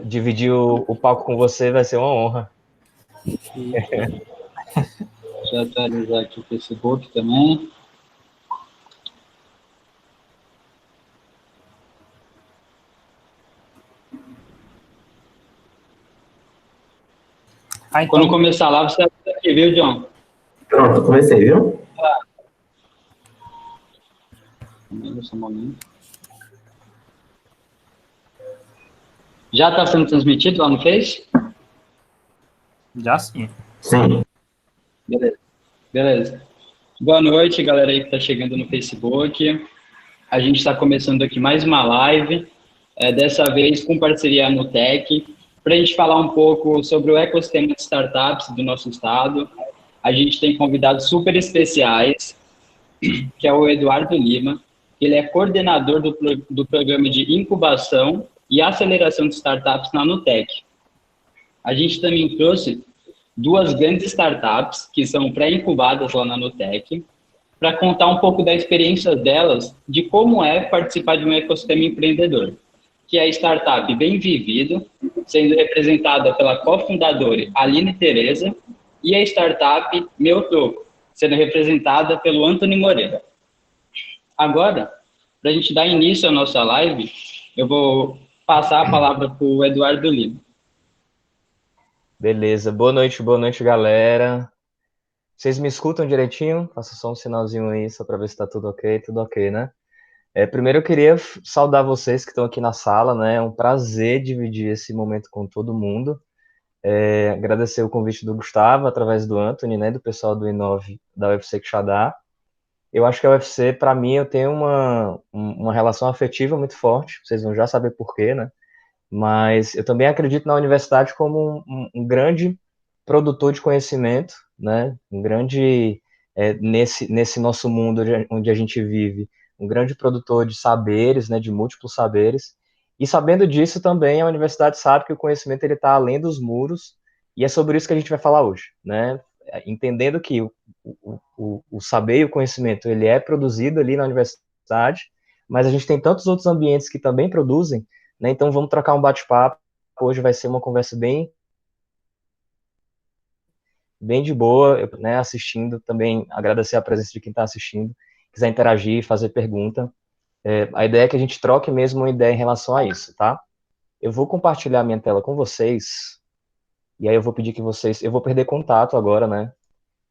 Dividir o palco com você vai ser uma honra. Deixa eu atualizar aqui o Facebook também. Então... Quando começar lá, você vai aqui, viu, John? Pronto, comecei, viu? Só um momento. Já está sendo transmitido lá no Face? Já sim. Sim. Beleza. Boa noite, galera aí que está chegando no Facebook. A gente está começando aqui mais uma live, dessa vez com parceria no Tech, para a gente falar um pouco sobre o ecossistema de startups do nosso estado. A gente tem convidados super especiais, que é o Eduardo Lima. Ele é coordenador do programa de incubação e aceleração de startups na Nutec. A gente também trouxe duas grandes startups que são pré-incubadas lá na Nutec, para contar um pouco da experiência delas, de como é participar de um ecossistema empreendedor, que é a startup Bem Vivido, sendo representada pela cofundadora Aline Tereza, e a startup Meu Troco, sendo representada pelo Antônio Moreira. Agora, para a gente dar início à nossa live, eu vou passar a palavra para o Eduardo Lima. Beleza, boa noite, galera. Vocês me escutam direitinho? Faça só um sinalzinho aí, só para ver se está tudo ok, né? Primeiro eu queria saudar vocês que estão aqui na sala, né? É um prazer dividir esse momento com todo mundo. Agradecer o convite do Gustavo, através do Anthony, né? Do pessoal do Inove, da UFC Quixadá. Eu acho que a UFC, para mim, eu tenho uma relação afetiva muito forte, vocês vão já saber por quê, né? Mas eu também acredito na universidade como um grande produtor de conhecimento, né? Um grande, nesse nosso mundo onde a gente vive, um grande produtor de saberes, né? De múltiplos saberes. E sabendo disso também, a universidade sabe que o conhecimento ele está além dos muros, e é sobre isso que a gente vai falar hoje, né? Entendendo que o saber e o conhecimento ele é produzido ali na universidade, mas a gente tem tantos outros ambientes que também produzem, né? Então vamos trocar um bate-papo. Hoje vai ser uma conversa bem de boa, né? Assistindo também, agradecer a presença de quem está assistindo, quiser interagir, fazer pergunta. A ideia é que a gente troque mesmo uma ideia em relação a isso, tá? Eu vou compartilhar minha tela com vocês, e aí eu vou pedir que vocês, eu vou perder contato agora, né?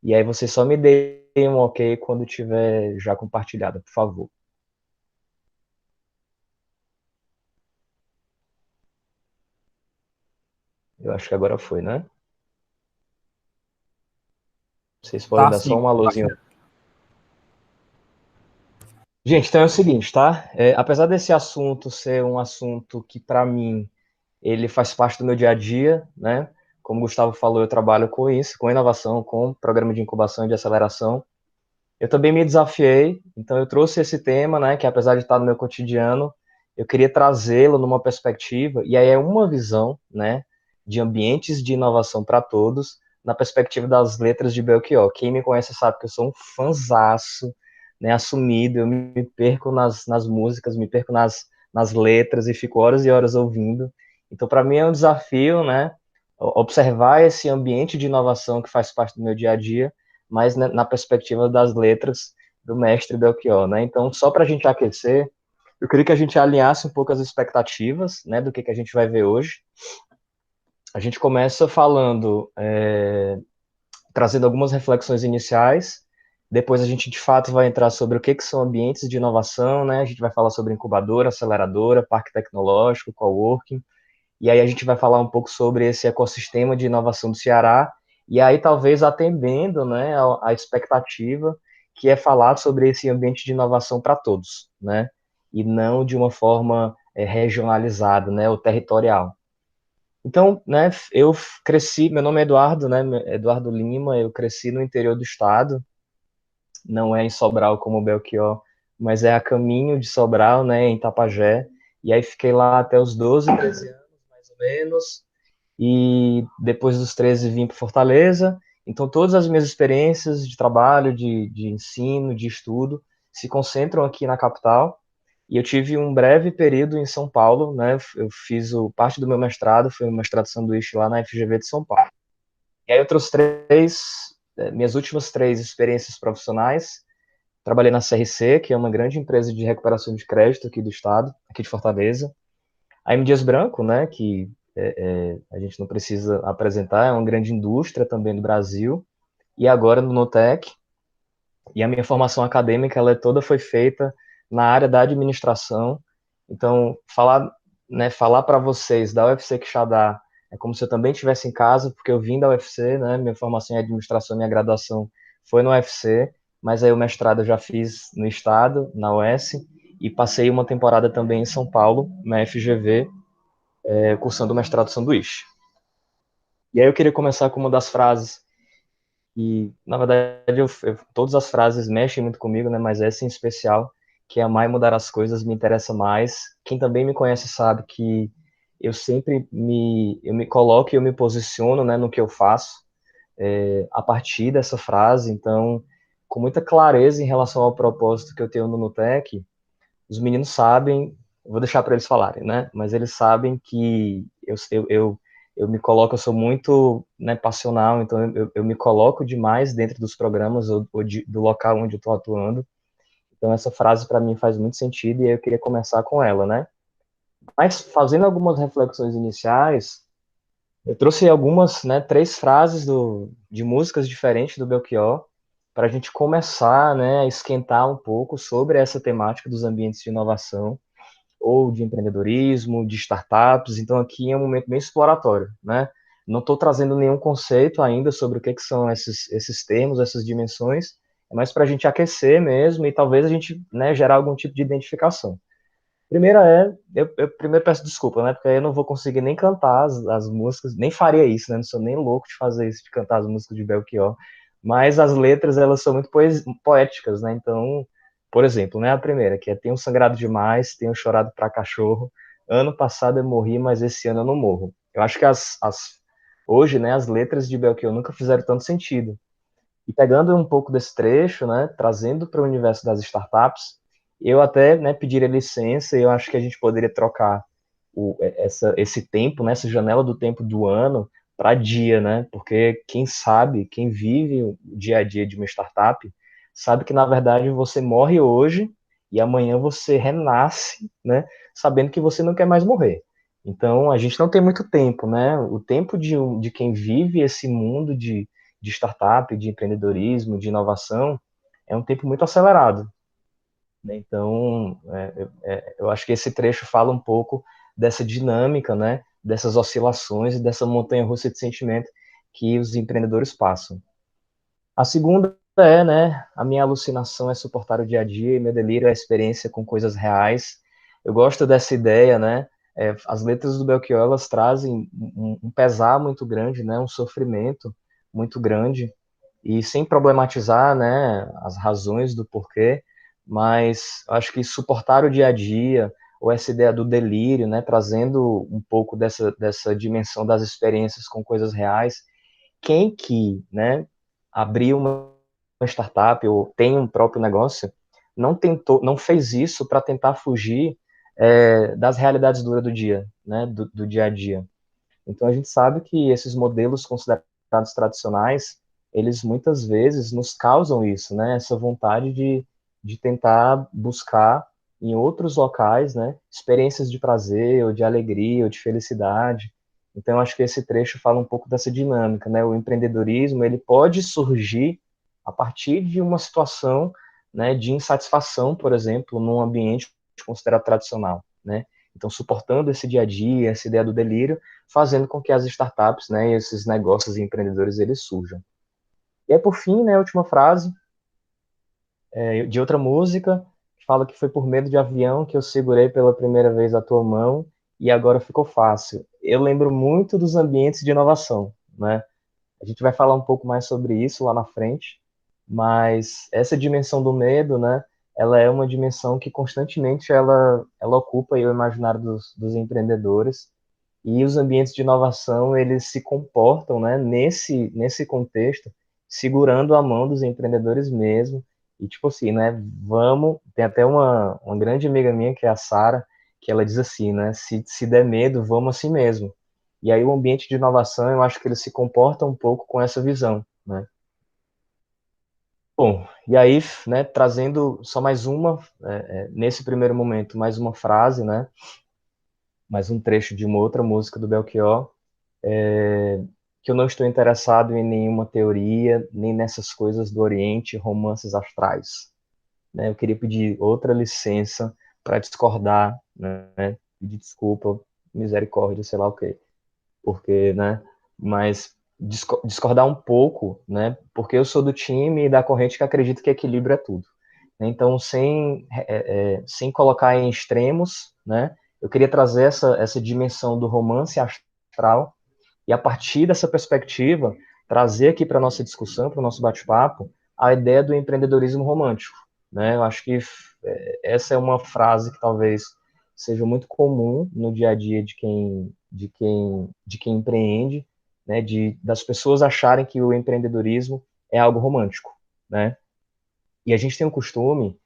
E aí vocês só me deem um ok quando tiver já compartilhada, por favor. Eu acho que agora foi, né? Vocês podem dar só um alôzinho. Gente, então é o seguinte, tá? Apesar desse assunto ser um assunto que, para mim, ele faz parte do meu dia a dia, né? Como o Gustavo falou, eu trabalho com isso, com inovação, com programa de incubação e de aceleração. Eu também me desafiei, então eu trouxe esse tema, né? Que apesar de estar no meu cotidiano, eu queria trazê-lo numa perspectiva, e aí é uma visão, né? De ambientes de inovação para todos, na perspectiva das letras de Belchior. Quem me conhece sabe que eu sou um fanzaço, né, assumido, eu me perco nas músicas, me perco nas letras e fico horas e horas ouvindo. Então, para mim é um desafio, né, observar esse ambiente de inovação que faz parte do meu dia a dia, mas na perspectiva das letras do mestre Belchior, né? Então, só para a gente aquecer, eu queria que a gente alinhasse um pouco as expectativas, né, do que a gente vai ver hoje. A gente começa falando, trazendo algumas reflexões iniciais. Depois a gente, de fato, vai entrar sobre o que são ambientes de inovação, né? A gente vai falar sobre incubadora, aceleradora, parque tecnológico, coworking. E aí a gente vai falar um pouco sobre esse ecossistema de inovação do Ceará. E aí talvez atendendo, né, a expectativa que é falar sobre esse ambiente de inovação para todos, né? E não de uma forma regionalizada, né, ou territorial. Então, né, eu cresci, meu nome é Eduardo, né, Eduardo Lima, eu cresci no interior do estado, não é em Sobral como o Belchior, mas é a caminho de Sobral, né, em Tapajé, e aí fiquei lá até os 12, 13 anos, mais ou menos, e depois dos 13 vim para Fortaleza, então todas as minhas experiências de trabalho, de ensino, de estudo, se concentram aqui na capital, E eu tive um breve período em São Paulo, né? Eu fiz parte do meu mestrado, foi um mestrado sanduíche lá na FGV de São Paulo. E aí outros minhas últimas 3 experiências profissionais, trabalhei na CRC, que é uma grande empresa de recuperação de crédito aqui do estado, aqui de Fortaleza. A M. Dias Branco, né, que a gente não precisa apresentar, é uma grande indústria também do Brasil. E agora no Nutec. E a minha formação acadêmica, ela toda foi feita na área da administração. Então, falar para vocês da UFC Quixadá é como se eu também estivesse em casa, porque eu vim da UFC, né? Minha formação em administração, minha graduação foi no UFC, mas aí o mestrado eu já fiz no estado, na UES, e passei uma temporada também em São Paulo, na FGV, cursando o mestrado sanduíche. E aí eu queria começar com uma das frases e, na verdade, todas as frases mexem muito comigo, né? Mas essa em especial, que é amar e mudar as coisas, me interessa mais. Quem também me conhece sabe que eu sempre eu me coloco e eu me posiciono, né, no que eu faço, a partir dessa frase. Então, com muita clareza em relação ao propósito que eu tenho no Nutec, os meninos sabem, vou deixar para eles falarem, né? Mas eles sabem que eu me coloco, eu sou muito, né, passional, então eu me coloco demais dentro dos programas ou do local onde eu estou atuando. Então essa frase para mim faz muito sentido e eu queria começar com ela, né? Mas fazendo algumas reflexões iniciais, eu trouxe algumas, né, 3 frases de músicas diferentes do Belchior para a gente começar, né, a esquentar um pouco sobre essa temática dos ambientes de inovação ou de empreendedorismo, de startups. Então aqui é um momento bem exploratório, né? Não estou trazendo nenhum conceito ainda sobre o que são esses termos, essas dimensões, é mais para a gente aquecer mesmo e talvez a gente, né, gerar algum tipo de identificação. Primeira eu primeiro peço desculpa, né, porque aí eu não vou conseguir nem cantar as músicas, nem faria isso, né, não sou nem louco de fazer isso, de cantar as músicas de Belchior, mas as letras, elas são muito poéticas, né, então, por exemplo, né, a primeira, que é tenho sangrado demais, tenho chorado pra cachorro, ano passado eu morri, mas esse ano eu não morro. Eu acho que hoje, né, as letras de Belchior nunca fizeram tanto sentido. E pegando um pouco desse trecho, né, trazendo para o universo das startups, eu até, né, pediria licença e eu acho que a gente poderia trocar esse tempo, né, essa janela do tempo do ano para dia, né? Porque quem sabe, quem vive o dia a dia de uma startup, sabe que na verdade você morre hoje e amanhã você renasce, né, sabendo que você não quer mais morrer. Então a gente não tem muito tempo, né? O tempo de quem vive esse mundo de startup, de empreendedorismo, de inovação, é um tempo muito acelerado, né? Então, eu acho que esse trecho fala um pouco dessa dinâmica, né? Dessas oscilações e dessa montanha-russa de sentimento que os empreendedores passam. A segunda né? A minha alucinação é suportar o dia a dia e meu delírio é a experiência com coisas reais. Eu gosto dessa ideia, né? As letras do Belchior, elas trazem um pesar muito grande, né? Um sofrimento muito grande e sem problematizar, né, as razões do porquê, mas acho que suportar o dia a dia, ou essa ideia do delírio, né, trazendo um pouco dessa dimensão das experiências com coisas reais. Quem que, né, abriu uma startup ou tem um próprio negócio, não fez isso para tentar fugir das realidades duras do dia, né, do dia a dia. Então a gente sabe que esses modelos considerados tradicionais, eles muitas vezes nos causam isso, né? Essa vontade de tentar buscar em outros locais, né? Experiências de prazer, ou de alegria, ou de felicidade. Então acho que esse trecho fala um pouco dessa dinâmica, né? O empreendedorismo, ele pode surgir a partir de uma situação, né, de insatisfação, por exemplo, num ambiente considerado tradicional, né? Então, suportando esse dia a dia, essa ideia do delírio, fazendo com que as startups, né, e esses negócios e empreendedores, eles surjam. E aí, por fim, né, a última frase de outra música, que fala que foi por medo de avião que eu segurei pela primeira vez a tua mão e agora ficou fácil. Eu lembro muito dos ambientes de inovação, né? A gente vai falar um pouco mais sobre isso lá na frente, mas essa dimensão do medo, né, ela é uma dimensão que constantemente ela ocupa o imaginário dos empreendedores, e os ambientes de inovação, eles se comportam, né, nesse contexto, segurando a mão dos empreendedores mesmo E tipo assim, né, vamos, tem até uma grande amiga minha, que é a Sara, que ela diz assim, né, se der medo, vamos assim mesmo. E aí o ambiente de inovação, eu acho que ele se comporta um pouco com essa visão, né. Bom, e aí, né, trazendo só mais uma, nesse primeiro momento, mais uma frase, né, mais um trecho de uma outra música do Belchior, que eu não estou interessado em nenhuma teoria, nem nessas coisas do Oriente, romances astrais. Né? Eu queria pedir outra licença para discordar, né? Pedir desculpa, misericórdia, sei lá o quê. Porque, né? Mas discordar um pouco, né? Porque eu sou do time e da corrente que acredita que equilíbrio é tudo. Então, sem colocar em extremos, né? Eu queria trazer essa dimensão do romance astral e, a partir dessa perspectiva, trazer aqui para a nossa discussão, para o nosso bate-papo, a ideia do empreendedorismo romântico. Né? Eu acho que essa é uma frase que talvez seja muito comum no dia a dia de quem empreende, né? Das pessoas acharem que o empreendedorismo é algo romântico. Né? E a gente tem um costume,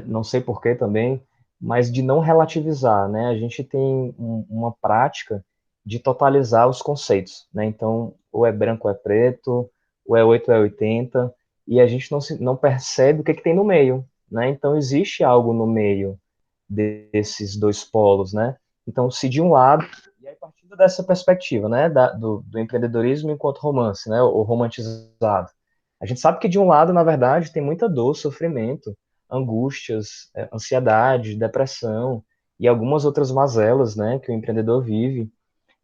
não sei porquê também, mas de não relativizar, né? A gente tem uma prática de totalizar os conceitos, né? Então, ou é branco ou é preto, ou é 8 ou é 80, e a gente não percebe o que tem no meio, né? Então, existe algo no meio desses dois polos, né? Então, se de um lado, e aí partindo dessa perspectiva, né, do empreendedorismo enquanto romance, né, o romantizado, a gente sabe que de um lado, na verdade, tem muita dor, sofrimento, angústias, ansiedade, depressão e algumas outras mazelas, né, que o empreendedor vive.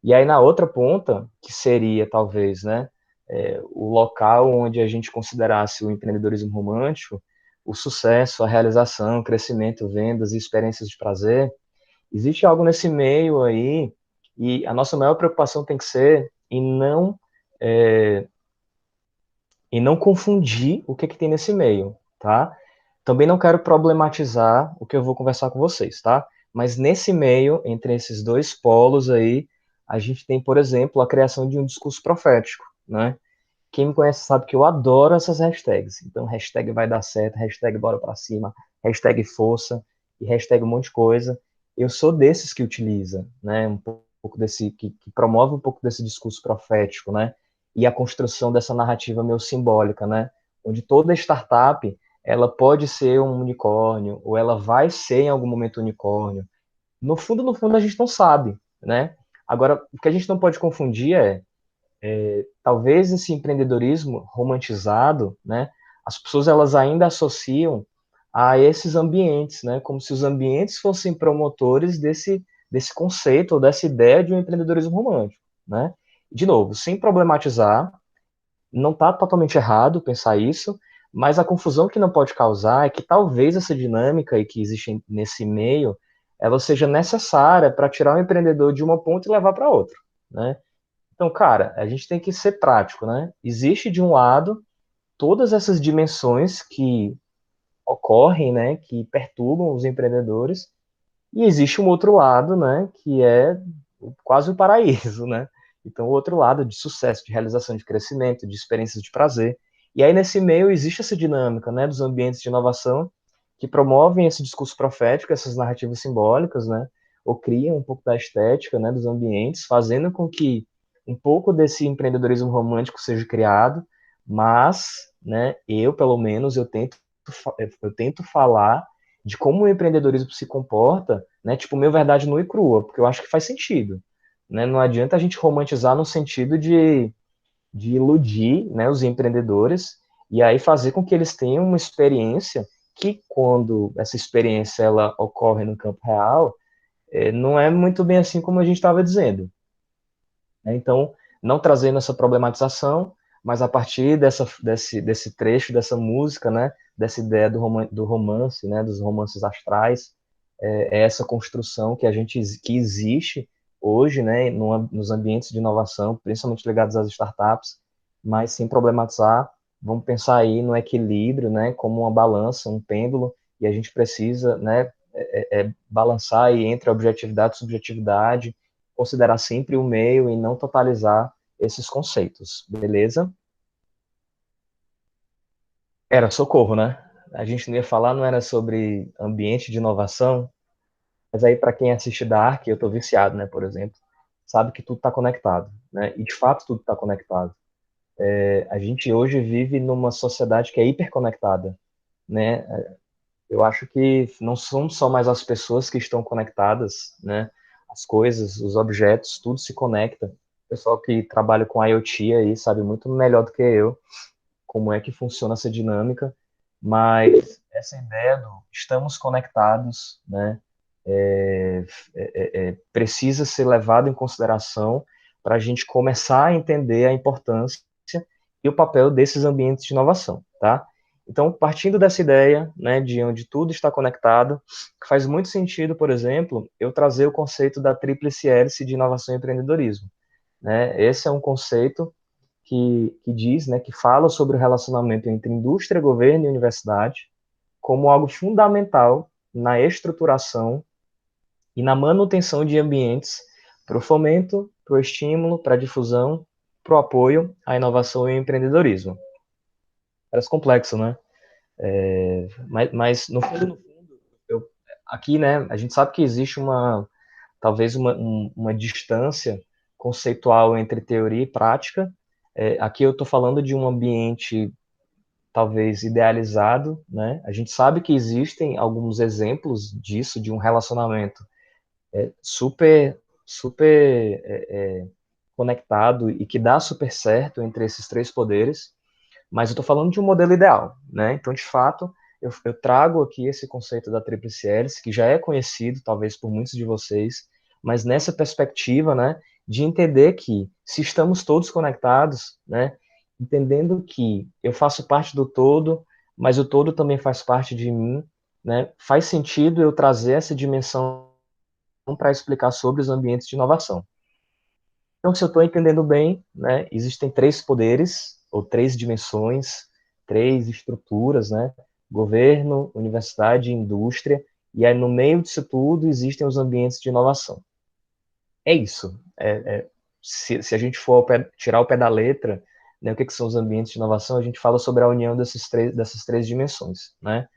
E aí na outra ponta, que seria talvez, né, o local onde a gente considerasse o empreendedorismo romântico, o sucesso, a realização, o crescimento, vendas e experiências de prazer, existe algo nesse meio aí, e a nossa maior preocupação tem que ser é, em não confundir o que tem nesse meio, tá? Também não quero problematizar o que eu vou conversar com vocês, tá? Mas nesse meio, entre esses dois polos aí, a gente tem, por exemplo, a criação de um discurso profético, né? Quem me conhece sabe que eu adoro essas hashtags. Então, hashtag vai dar certo, hashtag bora pra cima, hashtag força e hashtag um monte de coisa. Eu sou desses que utiliza, né? Um pouco desse, que promove um pouco desse discurso profético, né? E a construção dessa narrativa meio simbólica, né? Onde toda startup, ela pode ser um unicórnio, ou ela vai ser em algum momento um unicórnio. No fundo, a gente não sabe, né? Agora, o que a gente não pode confundir talvez esse empreendedorismo romantizado, né, as pessoas elas ainda associam a esses ambientes, né, como se os ambientes fossem promotores desse conceito ou dessa ideia de um empreendedorismo romântico, né? De novo, sem problematizar, não está totalmente errado pensar isso, mas a confusão que não pode causar é que talvez essa dinâmica e que existe nesse meio, ela seja necessária para tirar o empreendedor de uma ponta e levar para outra, né? Então, cara, a gente tem que ser prático, né? Existe de um lado todas essas dimensões que ocorrem, né, que perturbam os empreendedores, e existe um outro lado, né, que é quase o paraíso, né? Então, o outro lado de sucesso, de realização, de crescimento, de experiências de prazer. E aí nesse meio existe essa dinâmica, né, dos ambientes de inovação que promovem esse discurso profético, essas narrativas simbólicas, né, ou criam um pouco da estética, né, dos ambientes, fazendo com que um pouco desse empreendedorismo romântico seja criado, mas, né, eu pelo menos eu tento falar de como o empreendedorismo se comporta, né, tipo, meu verdade nua e crua, porque eu acho que faz sentido, né, não adianta a gente romantizar no sentido de iludir, né, os empreendedores e aí fazer com que eles tenham uma experiência que, quando essa experiência ela ocorre no campo real, não é muito bem assim como a gente estava dizendo, né? Então, não trazendo essa problematização, mas a partir desse trecho, dessa música, né, dessa ideia do romance, né, dos romances astrais, é essa construção que existe hoje, né, nos ambientes de inovação, principalmente ligados às startups, mas sem problematizar, vamos pensar aí no equilíbrio, né, como uma balança, um pêndulo, e a gente precisa, né, balançar aí entre objetividade e subjetividade, considerar sempre o meio e não totalizar esses conceitos, beleza? Era socorro, né? a gente não ia falar, não era sobre ambiente de inovação, mas aí para quem assiste Dark, eu estou viciado, né, por exemplo, sabe que tudo está conectado, né? E de fato tudo está conectado. A gente hoje vive numa sociedade que é hiperconectada, né? Eu acho que não são só mais as pessoas que estão conectadas, né? As coisas, os objetos, tudo se conecta. O pessoal que trabalha com IoT aí sabe muito melhor do que eu como é que funciona essa dinâmica, mas essa ideia do estamos conectados, né? é, precisa ser levado em consideração para a gente começar a entender a importância e o papel desses ambientes de inovação, tá? Então, partindo dessa ideia, né, de onde tudo está conectado, faz muito sentido, por exemplo, eu trazer o conceito da tríplice hélice de inovação e empreendedorismo, né? Esse é um conceito que diz, né, que fala sobre o relacionamento entre indústria, governo e universidade como algo fundamental na estruturação e na manutenção de ambientes para o fomento, para o estímulo, para a difusão, para o apoio à inovação e ao empreendedorismo. Parece complexo, né? Mas no fundo, aqui, né, a gente sabe que existe talvez uma distância conceitual entre teoria e prática. Aqui eu estou falando de um ambiente talvez idealizado, né? A gente sabe que existem alguns exemplos disso, de um relacionamento super, super conectado e que dá super certo entre esses três poderes, mas eu estou falando de um modelo ideal, né? Então, de fato, eu trago aqui esse conceito da tríplice hélice, que já é conhecido, talvez, por muitos de vocês, mas nessa perspectiva, né, de entender que, se estamos todos conectados, né, entendendo que eu faço parte do todo, mas o todo também faz parte de mim, né, faz sentido eu trazer essa dimensão para explicar sobre os ambientes de inovação. Então, se eu estou entendendo bem, né, existem três poderes, ou três dimensões, três estruturas, né, governo, universidade e indústria, e aí no meio disso tudo existem os ambientes de inovação. É isso. Se a gente for tirar o pé da letra, né, o que são os ambientes de inovação, a gente fala sobre a união dessas três dimensões, né?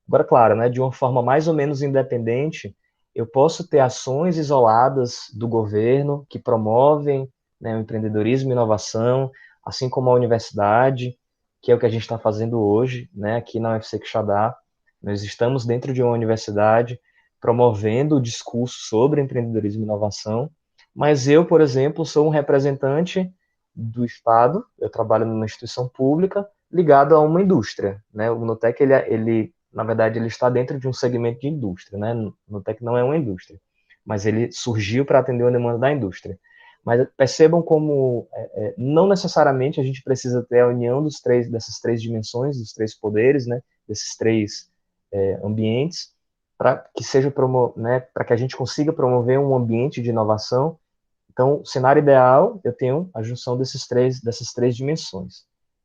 Agora, claro, né, de uma forma mais ou menos independente, eu posso ter ações isoladas do governo que promovem, né, o empreendedorismo e inovação, assim como a universidade, que é o que a gente está fazendo hoje, né, aqui na UFC Quixadá. Nós estamos dentro de uma universidade promovendo o discurso sobre empreendedorismo e inovação, mas eu, por exemplo, sou um representante do Estado, eu trabalho numa instituição pública ligado a uma indústria, né? O Nutec, ele na verdade, ele está dentro de um segmento de indústria, né? Nutec não é uma indústria, mas ele surgiu para atender uma demanda da indústria. Mas percebam como não necessariamente a gente precisa ter a união dessas três dimensões, dos três poderes, né? Desses três ambientes, para que seja né? Para que a gente consiga promover um ambiente de inovação. Então, cenário ideal, eu tenho a junção dessas três dimensões.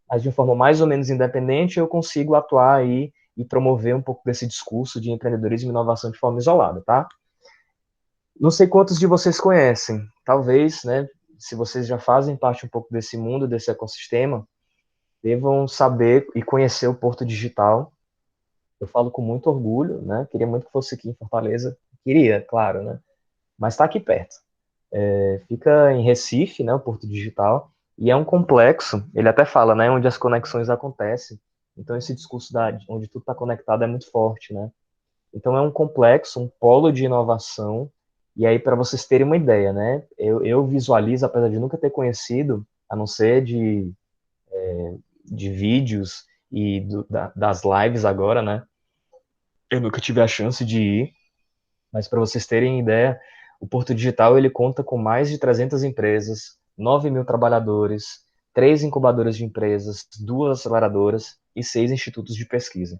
Mas de uma forma mais ou menos independente, eu consigo atuar aí e promover um pouco desse discurso de empreendedorismo e inovação de forma isolada, tá? Não sei quantos de vocês conhecem, talvez, né, se vocês já fazem parte um pouco desse mundo, desse ecossistema, devam saber e conhecer o Porto Digital. Eu falo com muito orgulho, né, queria muito que fosse aqui em Fortaleza, queria, claro, né, mas está aqui perto. Fica em Recife, né, o Porto Digital, e é um complexo, ele até fala, né, onde as conexões acontecem. Então esse discurso onde tudo está conectado é muito forte, né? Então é um complexo, um polo de inovação. E aí para vocês terem uma ideia, né? Eu visualizo, apesar de nunca ter conhecido, a não ser de vídeos e das lives agora, né? Eu nunca tive a chance de ir, mas para vocês terem ideia, o Porto Digital ele conta com mais de 300 empresas, 9.000 trabalhadores, 3 incubadoras de empresas, 2 aceleradoras e 6 institutos de pesquisa.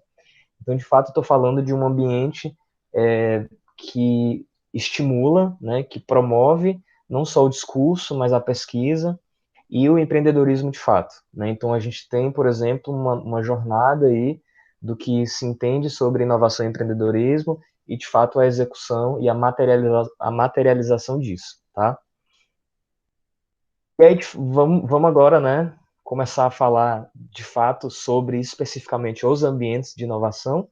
Então, de fato, estou falando de um ambiente que estimula, né, que promove não só o discurso, mas a pesquisa e o empreendedorismo de fato, né? Então, a gente tem, por exemplo, uma jornada aí do que se entende sobre inovação e empreendedorismo e, de fato, a execução e a materialização disso, tá? E aí, vamos agora, né, começar a falar, de fato, sobre especificamente os ambientes de inovação.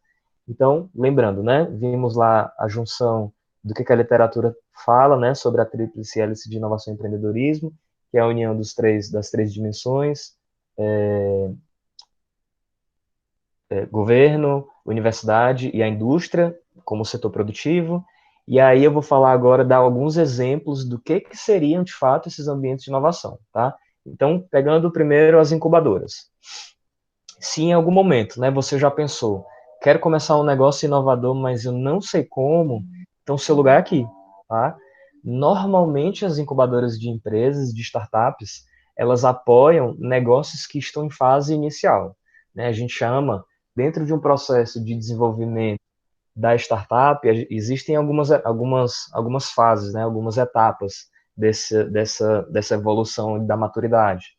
Então, lembrando, né, vimos lá a junção do que a literatura fala, né, sobre a tríplice hélice de inovação e empreendedorismo, que é a união das três dimensões, governo, universidade e a indústria como setor produtivo. E aí eu vou falar agora, dar alguns exemplos do que seriam, de fato, esses ambientes de inovação, tá? Então, pegando primeiro as incubadoras. Se em algum momento, né, você já pensou, quero começar um negócio inovador, mas eu não sei como, então seu lugar é aqui, tá? Normalmente as incubadoras de empresas, de startups, elas apoiam negócios que estão em fase inicial, né? A gente chama, dentro de um processo de desenvolvimento da startup, existem algumas fases, né? Algumas etapas dessa evolução da maturidade.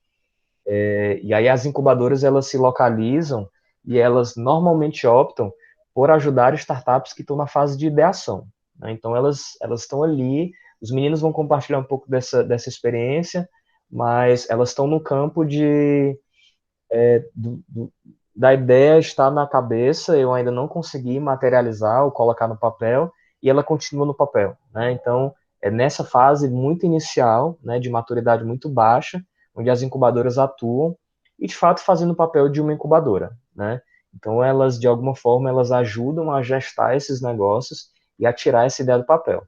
E aí as incubadoras, elas se localizam e elas normalmente optam por ajudar startups que estão na fase de ideação, né? Então elas estão ali, os meninos vão compartilhar um pouco dessa experiência, mas elas estão no campo do, do, da ideia está na cabeça, eu ainda não consegui materializar ou colocar no papel, e ela continua no papel, né? Então, é nessa fase muito inicial, né, de maturidade muito baixa, onde as incubadoras atuam e, de fato, fazendo o papel de uma incubadora, né? Então, elas, de alguma forma, elas ajudam a gestar esses negócios e a tirar essa ideia do papel.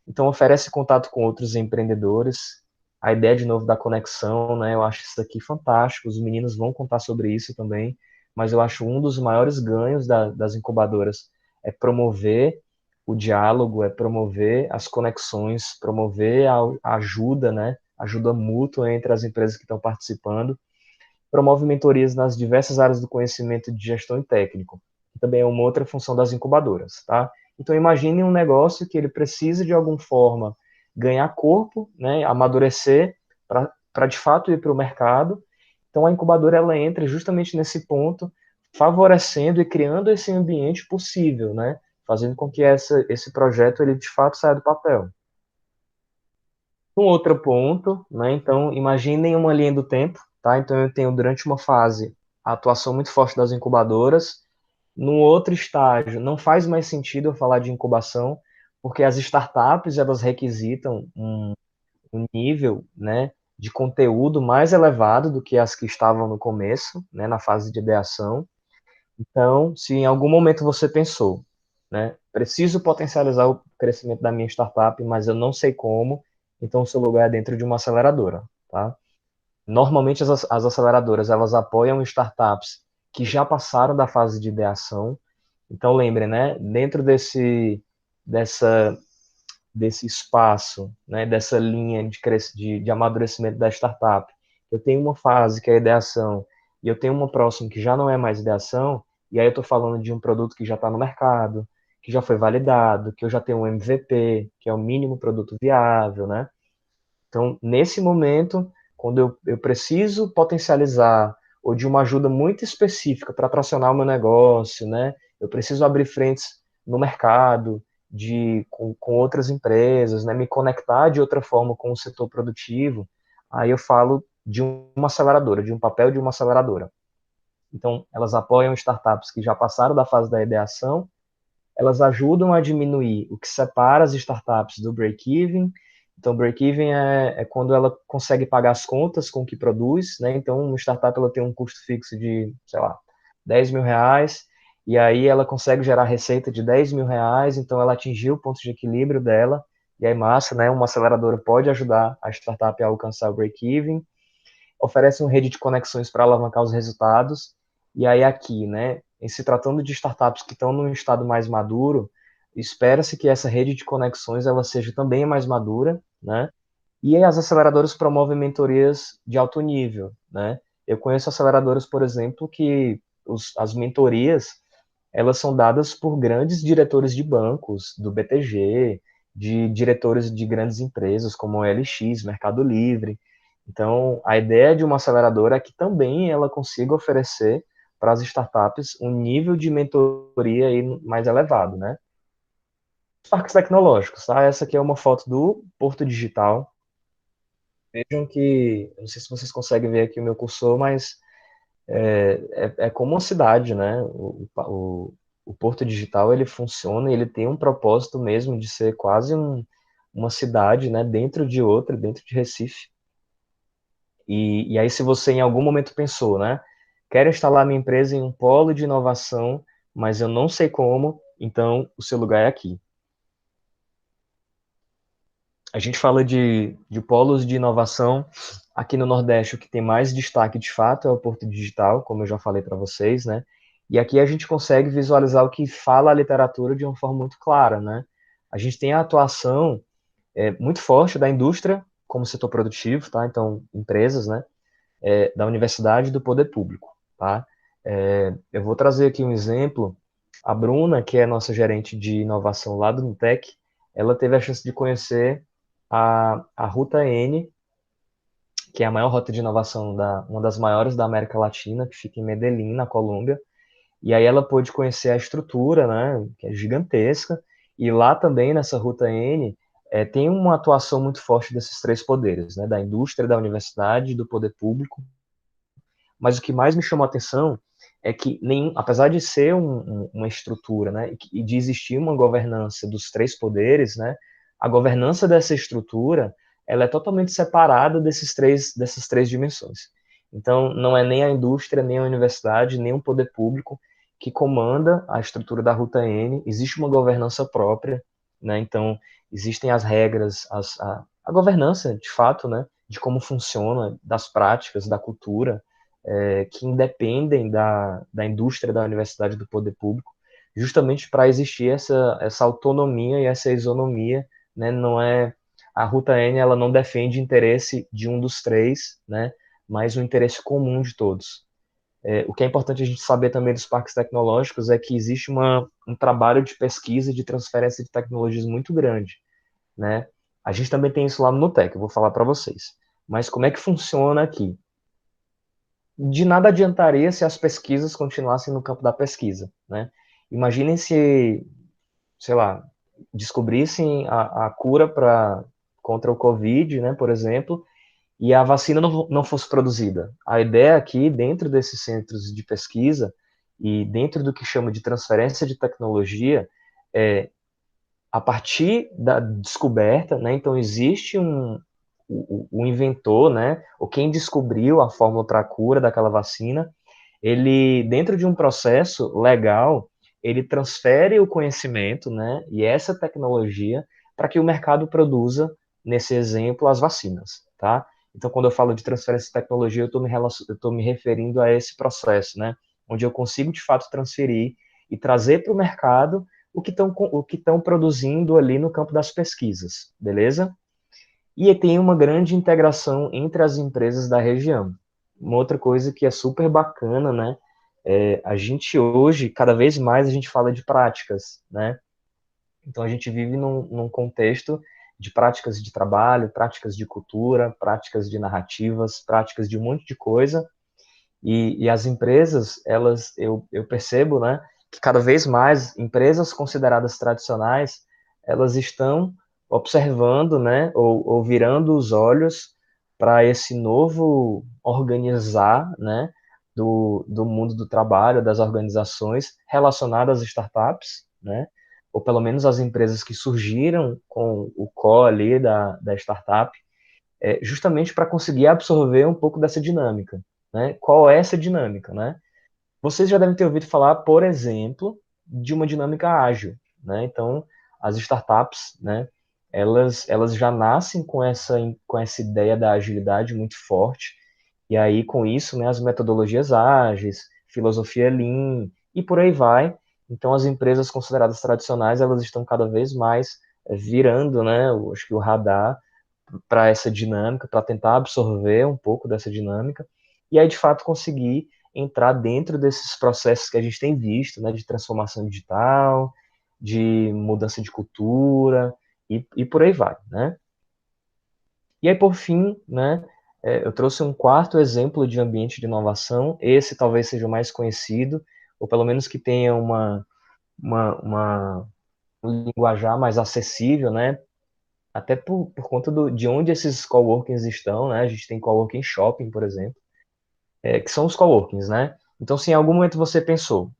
Então, oferece contato com outros empreendedores, a ideia, de novo, da conexão, né? Eu acho isso aqui fantástico, os meninos vão contar sobre isso também, mas eu acho um dos maiores ganhos das incubadoras é promover o diálogo, é promover as conexões, promover a ajuda, né? Ajuda mútua entre as empresas que estão participando, promove mentorias nas diversas áreas do conhecimento de gestão e técnico, que também é uma outra função das incubadoras, tá? Então imagine um negócio que ele precisa de alguma forma ganhar corpo, né, amadurecer para de fato ir para o mercado. Então a incubadora, ela entra justamente nesse ponto, favorecendo e criando esse ambiente possível, né, fazendo com que esse projeto ele de fato saia do papel. Um outro ponto, né? Então, imaginem uma linha do tempo, tá? Então, eu tenho durante uma fase a atuação muito forte das incubadoras. No outro estágio, não faz mais sentido eu falar de incubação, porque as startups, elas requisitam um nível, né, de conteúdo mais elevado do que as que estavam no começo, né, na fase de ideação. Então, se em algum momento você pensou, né, preciso potencializar o crescimento da minha startup, mas eu não sei como, então o seu lugar é dentro de uma aceleradora, tá? Normalmente as aceleradoras, elas apoiam startups que já passaram da fase de ideação. Então lembre, né, dentro dessa, desse espaço, né, dessa linha de amadurecimento da startup, eu tenho uma fase que é a ideação e eu tenho uma próxima que já não é mais ideação, e aí eu estou falando de um produto que já está no mercado, que já foi validado, que eu já tenho um MVP, que é o mínimo produto viável, né? Então, nesse momento, quando eu preciso potencializar ou de uma ajuda muito específica para tracionar o meu negócio, né? Eu preciso abrir frentes no mercado, com outras empresas, né? Me conectar de outra forma com o setor produtivo. Aí eu falo de uma aceleradora, de um papel de uma aceleradora. Então, elas apoiam startups que já passaram da fase da ideação, elas ajudam a diminuir o que separa as startups do break-even. Então, break-even é quando ela consegue pagar as contas com o que produz, né? Então, uma startup, ela tem um custo fixo de, sei lá, R$ 10.000, e aí ela consegue gerar receita de R$ 10.000, então ela atingiu o ponto de equilíbrio dela, e aí massa, né? Uma aceleradora pode ajudar a startup a alcançar o break-even, oferece uma rede de conexões para alavancar os resultados, e aí aqui, né, em se tratando de startups que estão num estado mais maduro, espera-se que essa rede de conexões ela seja também mais madura, né? E aí as aceleradoras promovem mentorias de alto nível, né? Eu conheço aceleradoras, por exemplo, que as mentorias elas são dadas por grandes diretores de bancos, do BTG, de diretores de grandes empresas como o LX, Mercado Livre. Então, a ideia de uma aceleradora é que também ela consiga oferecer para as startups um nível de mentoria aí mais elevado, né? Os parques tecnológicos, tá? Essa aqui é uma foto do Porto Digital. Vejam que, eu não sei se vocês conseguem ver aqui o meu cursor, mas é como uma cidade, né? O Porto Digital, ele funciona e ele tem um propósito mesmo de ser quase uma cidade, né? Dentro de outra, dentro de Recife. E aí, se você em algum momento pensou, né? Quero instalar minha empresa em um polo de inovação, mas eu não sei como, então o seu lugar é aqui. A gente fala de polos de inovação. Aqui no Nordeste, o que tem mais destaque de fato é o Porto Digital, como eu já falei para vocês, né? E aqui a gente consegue visualizar o que fala a literatura de uma forma muito clara, né? A gente tem a atuação muito forte da indústria como setor produtivo, tá? Então, empresas, né? Da universidade e do poder público, tá? Eu vou trazer aqui um exemplo. A Bruna, que é nossa gerente de inovação lá do Nutec, ela teve a chance de conhecer a Ruta N, que é a maior rota de inovação, uma das maiores da América Latina, que fica em Medellín, na Colômbia. E aí ela pôde conhecer a estrutura, né, que é gigantesca, e lá também, nessa Ruta N, tem uma atuação muito forte desses três poderes, né, da indústria, da universidade e do poder público. Mas o que mais me chamou a atenção é que, apesar de ser uma estrutura, né, e de existir uma governança dos três poderes, né, a governança dessa estrutura ela é totalmente separada dessas três dimensões. Então, não é nem a indústria, nem a universidade, nem o poder público que comanda a estrutura da Ruta N. Existe uma governança própria, né? Então, existem as regras, a governança, de fato, né, de como funciona, das práticas, da cultura, que independem da indústria, da universidade, do poder público, justamente para existir essa autonomia e essa isonomia, né? Não é a Ruta N, ela não defende interesse de um dos três, né? Mas o interesse comum de todos. O que é importante a gente saber também dos parques tecnológicos é que existe um trabalho de pesquisa e de transferência de tecnologias muito grande, né? A gente também tem isso lá no Nutec, eu vou falar para vocês. Mas como é que funciona aqui? De nada adiantaria se as pesquisas continuassem no campo da pesquisa, né? Imaginem se, sei lá, descobrissem a cura contra o Covid, né, por exemplo, e a vacina não fosse produzida. A ideia aqui, dentro desses centros de pesquisa e dentro do que chama de transferência de tecnologia, é a partir da descoberta, né, então existe o inventor, né, ou quem descobriu a fórmula para a cura daquela vacina, ele, dentro de um processo legal, ele transfere o conhecimento, né, e essa tecnologia para que o mercado produza, nesse exemplo, as vacinas, tá? Então, quando eu falo de transferência de tecnologia, eu estou me referindo a esse processo, né, onde eu consigo, de fato, transferir e trazer para o mercado o que estão produzindo ali no campo das pesquisas, beleza? E tem uma grande integração entre as empresas da região. Uma outra coisa que é super bacana, né? A gente hoje, cada vez mais, a gente fala de práticas, né? Então a gente vive num contexto de práticas de trabalho, práticas de cultura, práticas de narrativas, práticas de um monte de coisa. E as empresas, eu percebo, né, que cada vez mais empresas consideradas tradicionais, elas estão observando, né, ou virando os olhos para esse novo organizar, né, do mundo do trabalho, das organizações relacionadas às startups, né, ou pelo menos as empresas que surgiram com o core ali da startup, justamente para conseguir absorver um pouco dessa dinâmica, né? Qual é essa dinâmica, né? Vocês já devem ter ouvido falar, por exemplo, de uma dinâmica ágil, né? Então, as startups, né? Elas já nascem com essa ideia da agilidade muito forte, e aí com isso, né, as metodologias ágeis, filosofia Lean e por aí vai. Então, as empresas consideradas tradicionais, elas estão cada vez mais virando, né, acho que o radar para essa dinâmica, para tentar absorver um pouco dessa dinâmica, e aí de fato conseguir entrar dentro desses processos que a gente tem visto, né, de transformação digital, de mudança de cultura, e por aí vai, né? E aí, por fim, né, eu trouxe um quarto exemplo de ambiente de inovação, esse talvez seja o mais conhecido, ou pelo menos que tenha uma um linguajar mais acessível, né, até por conta de onde esses coworkings estão, né? A gente tem coworking shopping, por exemplo, que são os coworkings, né? Então, se em algum momento você pensou,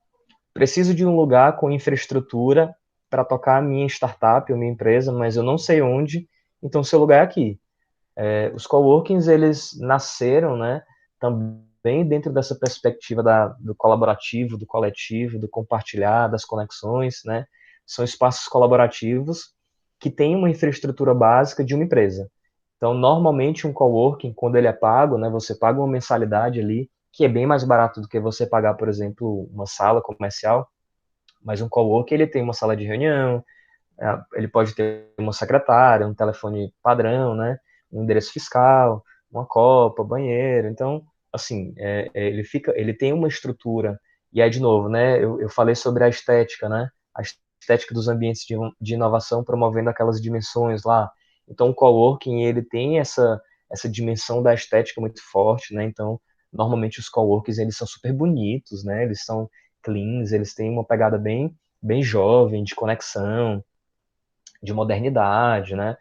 preciso de um lugar com infraestrutura para tocar a minha startup, a minha empresa, mas eu não sei onde, então seu lugar é aqui. Os coworkings, eles nasceram, né, também dentro dessa perspectiva do colaborativo, do coletivo, do compartilhar, das conexões, né? São espaços colaborativos que têm uma infraestrutura básica de uma empresa. Então, normalmente, um coworking, quando ele é pago, né, você paga uma mensalidade ali, que é bem mais barato do que você pagar, por exemplo, uma sala comercial, mas um coworking, ele tem uma sala de reunião, ele pode ter uma secretária, um telefone padrão, né? Um endereço fiscal, uma copa, banheiro. Então, assim, ele tem uma estrutura. E aí, de novo, né? Eu falei sobre a estética, né? A estética dos ambientes de inovação promovendo aquelas dimensões lá. Então, o coworking, ele tem essa dimensão da estética muito forte, né? Então, normalmente os coworkings, eles são super bonitos, né? Eles são cleans, eles têm uma pegada bem jovem, de conexão, de modernidade, né?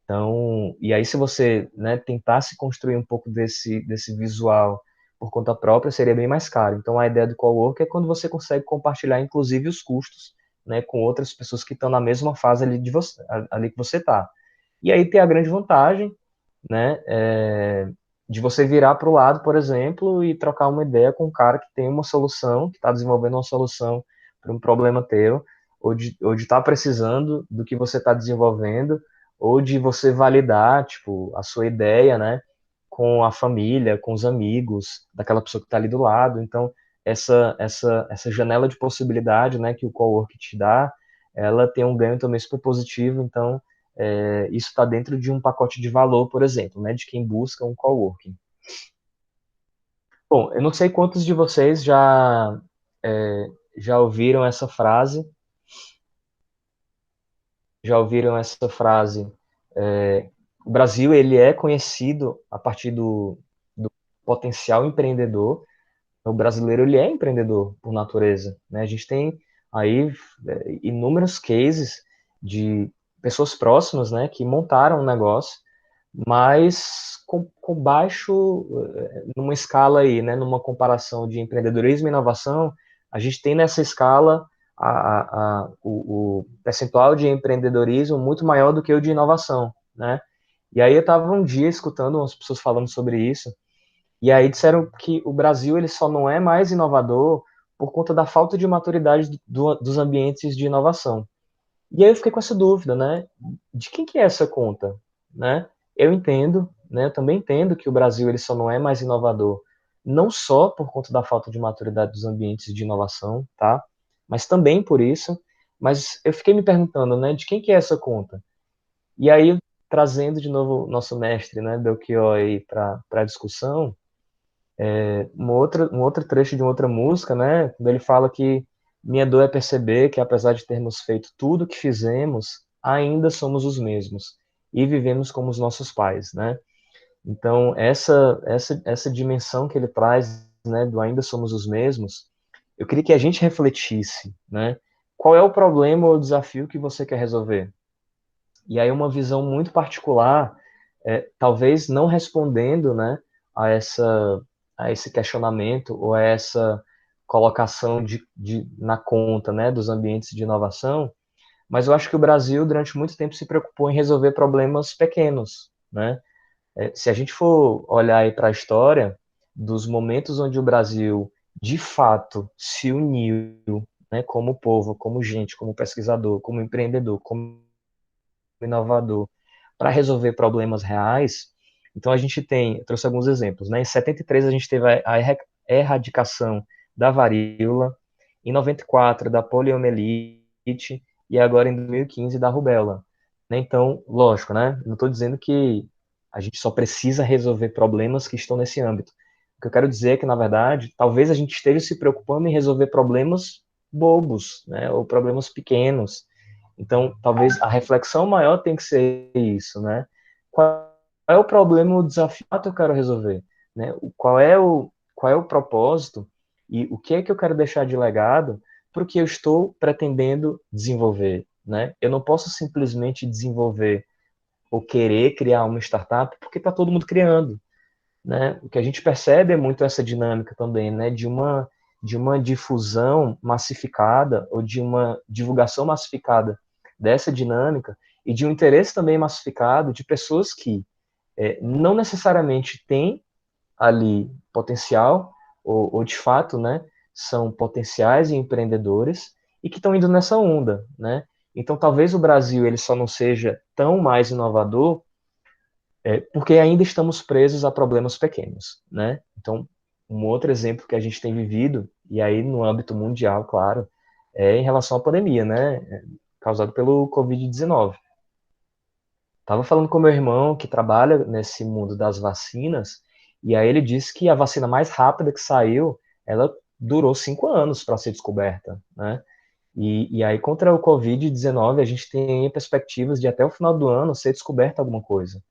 Então, e aí se você, né, tentasse construir um pouco desse visual por conta própria, seria bem mais caro. Então, a ideia do cowork é quando você consegue compartilhar, inclusive, os custos, né, com outras pessoas que estão na mesma fase ali, ali que você está. E aí tem a grande vantagem, né, de você virar para o lado, por exemplo, e trocar uma ideia com um cara que tem uma solução, que está desenvolvendo uma solução para um problema teu, ou de estar precisando do que você está desenvolvendo, ou de você validar, tipo, a sua ideia, né, com a família, com os amigos, daquela pessoa que está ali do lado. Então, essa janela de possibilidade, né, que o cowork te dá, ela tem um ganho também super positivo. Então, isso está dentro de um pacote de valor, por exemplo, né, de quem busca um coworking. Bom, eu não sei quantos de vocês já ouviram essa frase, é, o Brasil, ele é conhecido a partir do potencial empreendedor. O brasileiro, ele é empreendedor por natureza, né? A gente tem aí inúmeros cases de pessoas próximas, né, que montaram um negócio, mas com baixo, numa escala aí, né, numa comparação de empreendedorismo e inovação, a gente tem nessa escala o percentual de empreendedorismo muito maior do que o de inovação, né? E aí eu estava um dia escutando umas pessoas falando sobre isso, e aí disseram que o Brasil ele só não é mais inovador por conta da falta de maturidade dos ambientes de inovação. E aí eu fiquei com essa dúvida, né? De quem que é essa conta, né? Eu entendo, né? Eu também entendo que o Brasil ele só não é mais inovador, não só por conta da falta de maturidade dos ambientes de inovação, tá? Mas também por isso. Mas eu fiquei me perguntando, né? De quem que é essa conta? E aí trazendo de novo nosso mestre, né, Belchior aí para a discussão, um outro trecho de uma outra música, né, quando ele fala que minha dor é perceber que apesar de termos feito tudo o que fizemos, ainda somos os mesmos e vivemos como os nossos pais, né? Então, essa dimensão que ele traz, né, do ainda somos os mesmos, eu queria que a gente refletisse, né? Qual é o problema ou o desafio que você quer resolver? E aí uma visão muito particular, talvez não respondendo, né, a a esse questionamento ou a essa colocação na conta, né, dos ambientes de inovação, mas eu acho que o Brasil durante muito tempo se preocupou em resolver problemas pequenos, né? Se a gente for olhar aí para a história dos momentos onde o Brasil de fato se uniu, né, como povo, como gente, como pesquisador, como empreendedor, como inovador para resolver problemas reais. Então a gente tem, eu trouxe alguns exemplos, né? Em 73 a gente teve a erradicação da varíola, em 94 da poliomielite e agora em 2015 da rubéola. Né? Então, lógico, né? Não estou dizendo que a gente só precisa resolver problemas que estão nesse âmbito. O que eu quero dizer é que, na verdade, talvez a gente esteja se preocupando em resolver problemas bobos, né? Ou problemas pequenos. Então, talvez a reflexão maior tem que ser isso, né? Qual é o problema, o desafio que eu quero resolver, né? Qual é o propósito e o que é que eu quero deixar de legado para o que eu estou pretendendo desenvolver, né? Eu não posso simplesmente desenvolver ou querer criar uma startup, porque está todo mundo criando, né? O que a gente percebe é muito essa dinâmica também, né? De uma difusão massificada ou de uma divulgação massificada dessa dinâmica e de um interesse também massificado de pessoas que não necessariamente têm ali potencial ou de fato, né, são potenciais empreendedores e que estão indo nessa onda, né? Então, talvez o Brasil ele só não seja tão mais inovador porque ainda estamos presos a problemas pequenos, né? Então, um outro exemplo que a gente tem vivido, e aí no âmbito mundial, claro, é em relação à pandemia, né? Causado pelo Covid-19. Estava falando com meu irmão que trabalha nesse mundo das vacinas, e aí ele disse que a vacina mais rápida que saiu, ela durou 5 anos para ser descoberta, né? E aí contra o Covid-19 a gente tem perspectivas de até o final do ano ser descoberta alguma coisa.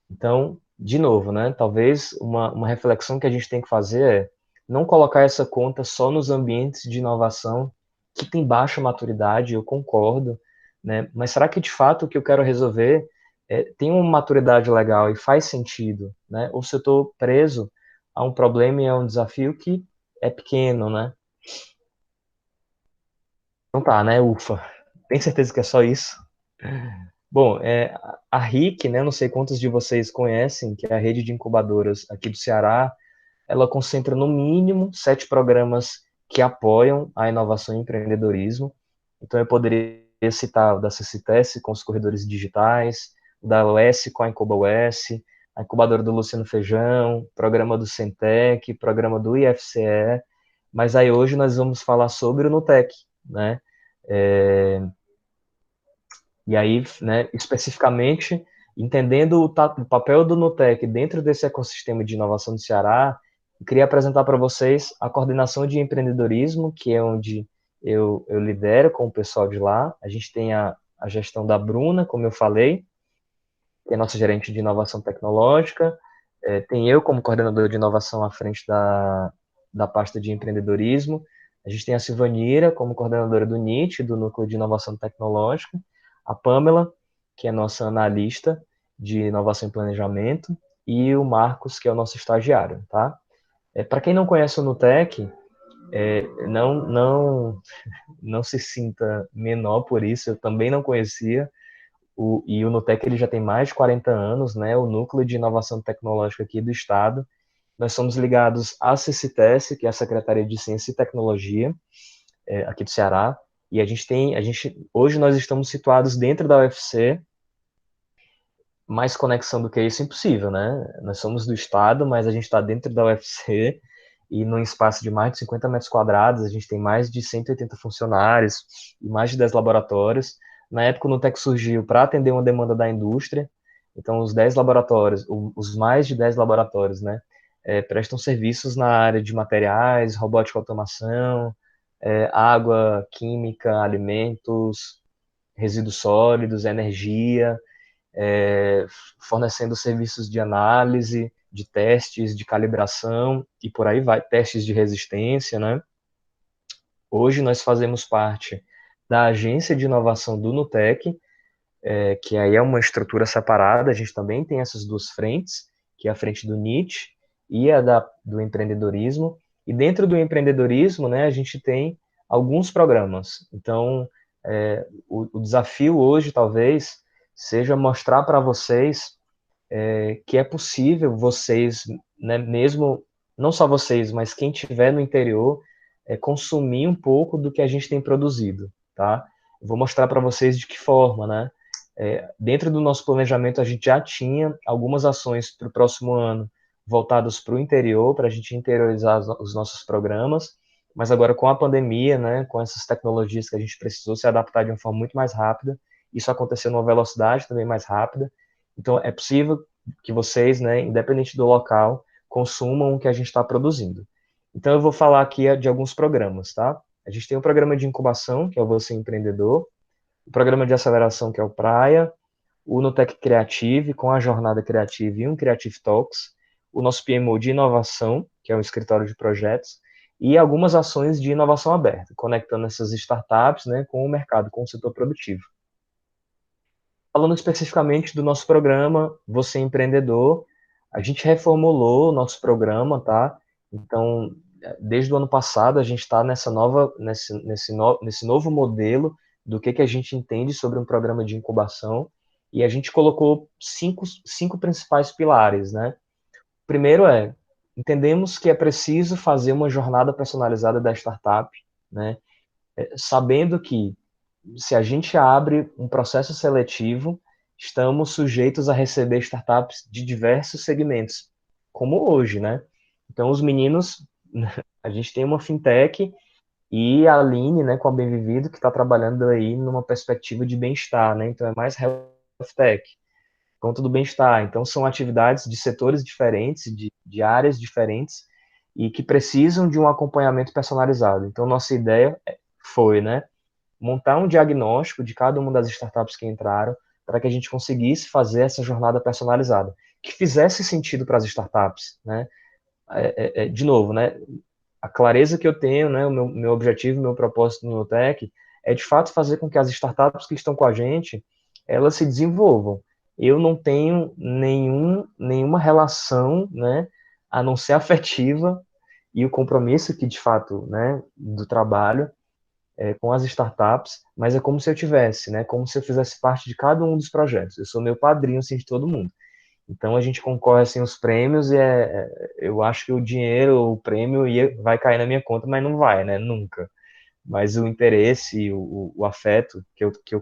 Então, de novo, né? Talvez uma reflexão que a gente tem que fazer é não colocar essa conta só nos ambientes de inovação que tem baixa maturidade, eu concordo, né? Mas será que de fato o que eu quero resolver tem uma maturidade legal e faz sentido, né? Ou se eu estou preso a um problema e a um desafio que é pequeno, né? Então tá, né? Ufa. Tem certeza que é só isso? Bom, a RIC, né, não sei quantos de vocês conhecem, que é a rede de incubadoras aqui do Ceará, ela concentra no mínimo 7 programas que apoiam a inovação e empreendedorismo. Então eu poderia citar o da CCTS com os corredores digitais, o da UES com a Incuba UES, a incubadora do Luciano Feijão, programa do Centec, programa do IFCE, mas aí hoje nós vamos falar sobre o Nutec, né? É, e aí, né, especificamente, entendendo o papel do Nutec dentro desse ecossistema de inovação do Ceará, eu queria apresentar para vocês a coordenação de empreendedorismo, que é onde eu lidero com o pessoal de lá. A gente tem a gestão da Bruna, como eu falei, que é nossa gerente de inovação tecnológica. Tem eu como coordenador de inovação à frente da pasta de empreendedorismo. A gente tem a Silvanira como coordenadora do NIT, do Núcleo de Inovação Tecnológica, a Pamela, que é nossa analista de inovação e planejamento, e o Marcos, que é o nosso estagiário, tá? Para quem não conhece o Nutec, não se sinta menor por isso, eu também não conhecia, e o Nutec ele já tem mais de 40 anos, né? O Núcleo de Inovação Tecnológica aqui do Estado. Nós somos ligados à CCTS, que é a Secretaria de Ciência e Tecnologia, aqui do Ceará, e hoje nós estamos situados dentro da UFC. Mais conexão do que isso, impossível, né? Nós somos do Estado, mas a gente está dentro da UFC e num espaço de mais de 50 metros quadrados, a gente tem mais de 180 funcionários e mais de 10 laboratórios. Na época, o Nutec surgiu para atender uma demanda da indústria, então os 10 laboratórios, os mais de 10 laboratórios, né, prestam serviços na área de materiais, robótica e automação, água, química, alimentos, resíduos sólidos, energia, é, fornecendo serviços de análise, de testes, de calibração e por aí vai, testes de resistência, né? Hoje nós fazemos parte da agência de inovação do Nutec, que aí é uma estrutura separada, a gente também tem essas duas frentes, que é a frente do NIT e a do empreendedorismo, e dentro do empreendedorismo, né, a gente tem alguns programas. Então, o desafio hoje, talvez, seja mostrar para vocês que é possível vocês, né, mesmo, não só vocês, mas quem estiver no interior, consumir um pouco do que a gente tem produzido, tá? Eu vou mostrar para vocês de que forma, né? Dentro do nosso planejamento, a gente já tinha algumas ações para o próximo ano voltadas para o interior, para a gente interiorizar os nossos programas, mas agora com a pandemia, né, com essas tecnologias que a gente precisou se adaptar de uma forma muito mais rápida, isso aconteceu numa velocidade também mais rápida, então é possível que vocês, né, independente do local, consumam o que a gente está produzindo. Então eu vou falar aqui de alguns programas, tá? A gente tem um programa de incubação, que é o Você Empreendedor, o programa de aceleração, que é o Praia, o Nutec Creative, com a Jornada Criativa e um Creative Talks, o nosso PMO de inovação, que é um escritório de projetos, e algumas ações de inovação aberta, conectando essas startups, né, com o mercado, com o setor produtivo. falando especificamente do nosso programa Você Empreendedor, a gente reformulou o nosso programa, tá? Então, desde o ano passado, a gente está nesse novo modelo do que a gente entende sobre um programa de incubação, e a gente colocou cinco principais pilares, né? O primeiro entendemos que é preciso fazer uma jornada personalizada da startup, né? Sabendo que se a gente abre um processo seletivo, estamos sujeitos a receber startups de diversos segmentos, como hoje, né? Então, os meninos, a gente tem uma fintech e a Aline, né, com a Bem Vivido, que está trabalhando aí numa perspectiva de bem-estar, né? Então, é mais health tech, conta do bem-estar. Então, são atividades de setores diferentes, de áreas diferentes, e que precisam de um acompanhamento personalizado. Então, nossa ideia foi, né, montar um diagnóstico de cada uma das startups que entraram, para que a gente conseguisse fazer essa jornada personalizada, que fizesse sentido para as startups, né? De novo, né? A clareza que eu tenho, né? O meu objetivo, meu propósito no Nutec é de fato fazer com que as startups que estão com a gente, elas se desenvolvam. Eu não tenho nenhuma relação, né? A não ser afetiva e o compromisso que de fato, né? Do trabalho com as startups, mas é como se eu tivesse, né? Como se eu fizesse parte de cada um dos projetos. Eu sou meu padrinho, assim, de todo mundo. Então a gente concorre assim os prêmios e eu acho que o dinheiro, o prêmio vai cair na minha conta, mas não vai, né? Nunca. Mas o interesse, o afeto que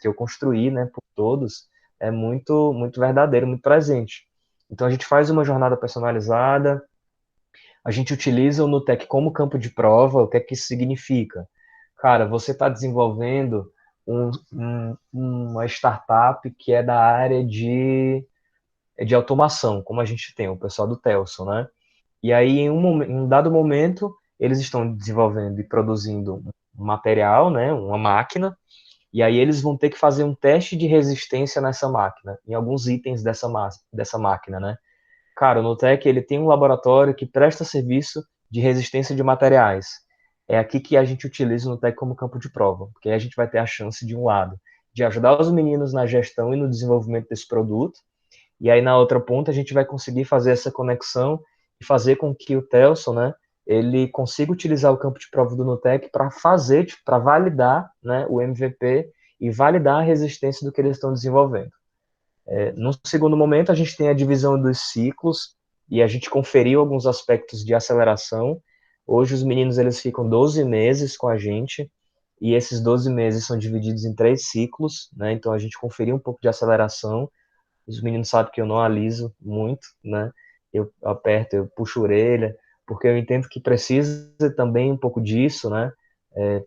eu construí, né, por todos, é muito verdadeiro, muito presente. Então a gente faz uma jornada personalizada, a gente utiliza o Nutec como campo de prova. O que é que isso significa? Cara, você está desenvolvendo uma startup que é da área de automação, como a gente tem, o pessoal do Telson, né? E aí, em um dado momento, eles estão desenvolvendo e produzindo um material, né, uma máquina, e aí eles vão ter que fazer um teste de resistência nessa máquina, em alguns itens dessa máquina, né? Cara, o Nutec, ele tem um laboratório que presta serviço de resistência de materiais. É aqui que a gente utiliza o Nutec como campo de prova, porque aí a gente vai ter a chance, de um lado, de ajudar os meninos na gestão e no desenvolvimento desse produto, e aí na outra ponta a gente vai conseguir fazer essa conexão e fazer com que o Telson, né, ele consiga utilizar o campo de prova do Nutec para validar, né, o MVP e validar a resistência do que eles estão desenvolvendo. No segundo momento, a gente tem a divisão dos ciclos e a gente conferiu alguns aspectos de aceleração. Hoje, os meninos eles ficam 12 meses com a gente e esses 12 meses são divididos em 3 ciclos, né? Então, a gente conferiu um pouco de aceleração. Os meninos sabem que eu não aliso muito, né? Eu aperto, eu puxo a orelha, porque eu entendo que precisa também um pouco disso, né?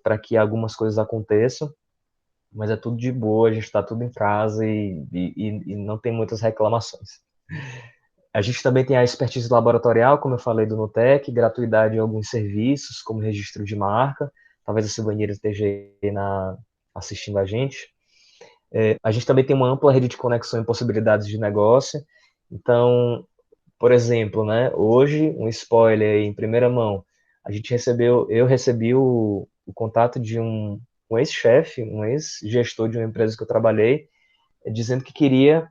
Para que algumas coisas aconteçam, mas é tudo de boa, a gente está tudo em casa e não tem muitas reclamações. A gente também tem a expertise laboratorial, como eu falei, do Nutec, gratuidade em alguns serviços, como registro de marca. Talvez a Silvaneira esteja aí assistindo a gente. A gente também tem uma ampla rede de conexão e possibilidades de negócio. Então, por exemplo, né, hoje, um spoiler aí, em primeira mão, eu recebi o contato de um ex-chefe, um ex-gestor de uma empresa que eu trabalhei, dizendo que queria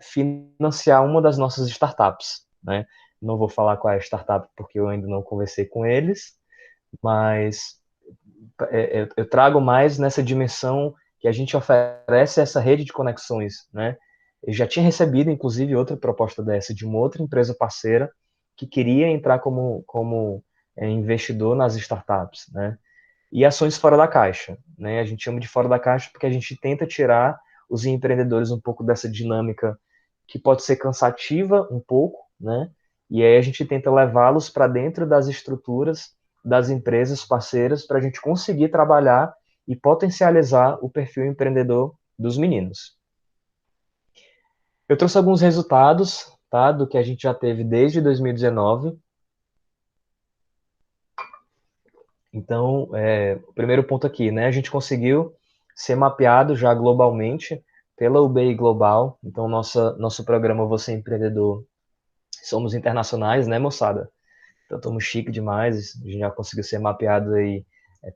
financiar uma das nossas startups, né? Não vou falar qual é a startup porque eu ainda não conversei com eles, mas eu trago mais nessa dimensão que a gente oferece essa rede de conexões, né? Eu já tinha recebido, inclusive, outra proposta dessa de uma outra empresa parceira que queria entrar como investidor nas startups, né? E ações fora da caixa, né? A gente chama de fora da caixa porque a gente tenta tirar os empreendedores um pouco dessa dinâmica que pode ser cansativa um pouco, né? E aí a gente tenta levá-los para dentro das estruturas das empresas parceiras para a gente conseguir trabalhar e potencializar o perfil empreendedor dos meninos. Eu trouxe alguns resultados, tá, do que a gente já teve desde 2019. Então, o primeiro ponto aqui, né, a gente conseguiu ser mapeado já globalmente pela UBI Global. Então, nosso programa Você Empreendedor, somos internacionais, né, moçada? Então, estamos chique demais, a gente já conseguiu ser mapeado aí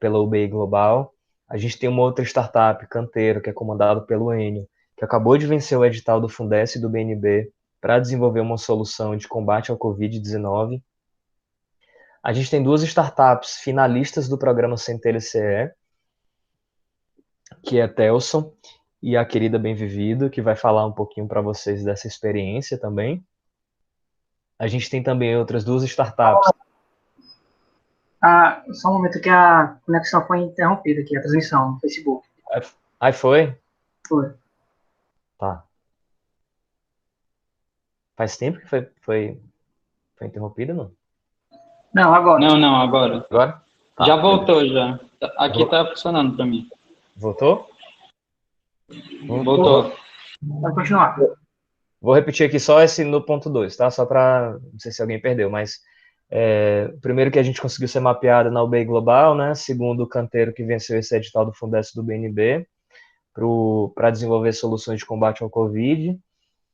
pela UBI Global. A gente tem uma outra startup, Canteiro, que é comandado pelo Enio, que acabou de vencer o edital do Fundesc e do BNB para desenvolver uma solução de combate ao Covid-19. A gente tem 2 startups finalistas do programa Centelha CE, que é a Telson e a querida Bem Vivido, que vai falar um pouquinho para vocês dessa experiência também. A gente tem também outras 2 startups. Só um momento que a conexão foi interrompida aqui, a transmissão no Facebook. Aí foi? Foi. Tá. Faz tempo que foi interrompida, não? Não, agora. Não, agora. Agora? Tá, Já voltou, já. Aqui Vou- tá funcionando para mim. Voltou? Voltou. Pode continuar. Vou repetir aqui só esse no ponto 2, tá? Só para, não sei se alguém perdeu, mas primeiro que a gente conseguiu ser mapeado na UBI Global, né? Segundo, o canteiro que venceu esse edital do Fundesc do BNB para desenvolver soluções de combate ao Covid.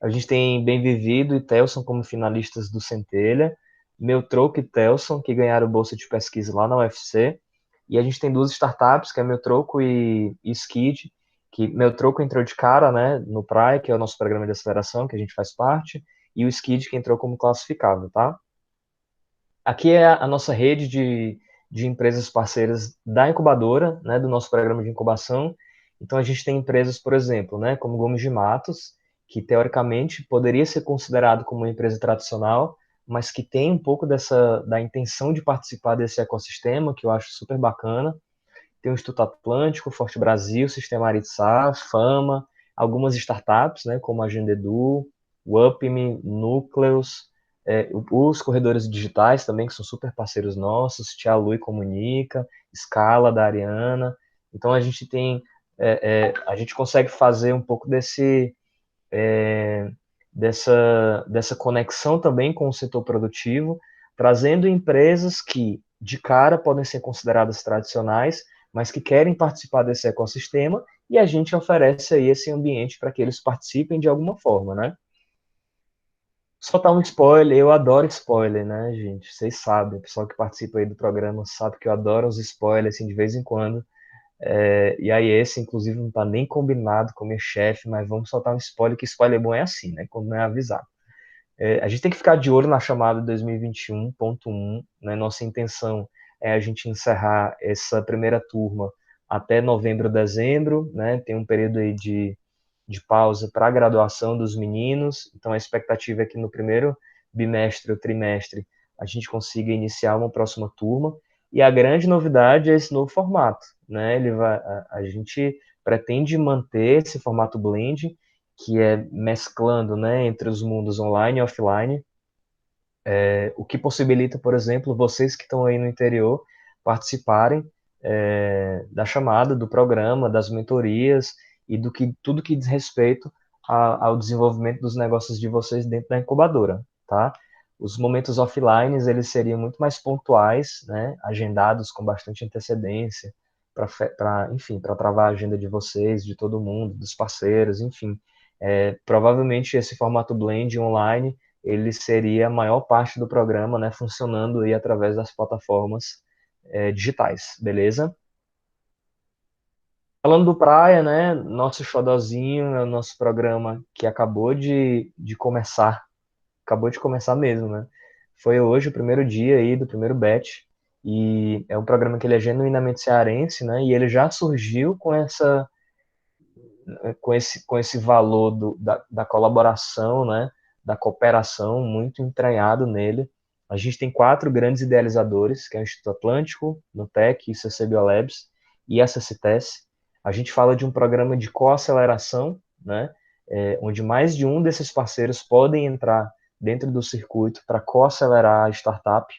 A gente tem Bem Vivido e Telson como finalistas do Centelha, Meltroco e Telson, que ganharam bolsa de pesquisa lá na UFC, e a gente tem 2 startups, que é Meltroco e Skid, que Meltroco entrou de cara, né, no PRAE, que é o nosso programa de aceleração, que a gente faz parte, e o Skid, que entrou como classificável, tá? Aqui é a nossa rede de empresas parceiras da incubadora, né, do nosso programa de incubação. Então, a gente tem empresas, por exemplo, né, como Gomes de Matos, que teoricamente poderia ser considerado como uma empresa tradicional, mas que tem um pouco da intenção de participar desse ecossistema, que eu acho super bacana. Tem o Instituto Atlântico, Forte Brasil, Sistema Aritsá, Fama, algumas startups, né, como a Agenda Edu, o Upme, Núcleos, os corredores digitais também, que são super parceiros nossos, Tia Lui Comunica, Scala, da Ariana. Então a gente tem, a gente consegue fazer um pouco dessa conexão também com o setor produtivo, trazendo empresas que, de cara, podem ser consideradas tradicionais, mas que querem participar desse ecossistema, e a gente oferece aí esse ambiente para que eles participem de alguma forma, né? Só tá um spoiler, eu adoro spoiler, né, gente? Vocês sabem, o pessoal que participa aí do programa sabe que eu adoro os spoilers, assim, de vez em quando. E aí esse, inclusive, não tá nem combinado com o meu chefe, mas vamos soltar um spoiler, que spoiler bom é assim, né? Quando não é avisado. A gente tem que ficar de olho na chamada 2021.1, né? Nossa intenção é a gente encerrar essa primeira turma até novembro, dezembro, né? Tem um período aí de pausa para a graduação dos meninos, então a expectativa é que no primeiro bimestre ou trimestre a gente consiga iniciar uma próxima turma, e a grande novidade é esse novo formato, né? A gente pretende manter esse formato blend, que é mesclando, né, entre os mundos online e offline, o que possibilita, por exemplo, vocês que estão aí no interior participarem da chamada, do programa, das mentorias e tudo que diz respeito ao desenvolvimento dos negócios de vocês dentro da incubadora, tá? Os momentos offline, eles seriam muito mais pontuais, né, agendados com bastante antecedência, enfim, para travar a agenda de vocês, de todo mundo, dos parceiros, enfim. Provavelmente esse formato blend online, ele seria a maior parte do programa, né, funcionando aí através das plataformas digitais, beleza? Falando do Praia, né, nosso xodozinho é o nosso programa que acabou de começar mesmo, né? Foi hoje o primeiro dia aí do primeiro batch, e é um programa que ele é genuinamente cearense, né, e ele já surgiu com esse valor da colaboração, né, da cooperação muito entranhado nele. A gente tem 4 grandes idealizadores, que é o Instituto Atlântico, Nutec, ICC Biolabs e a CCTES. A gente fala de um programa de coaceleração, né, onde mais de um desses parceiros podem entrar dentro do circuito para coacelerar a startup.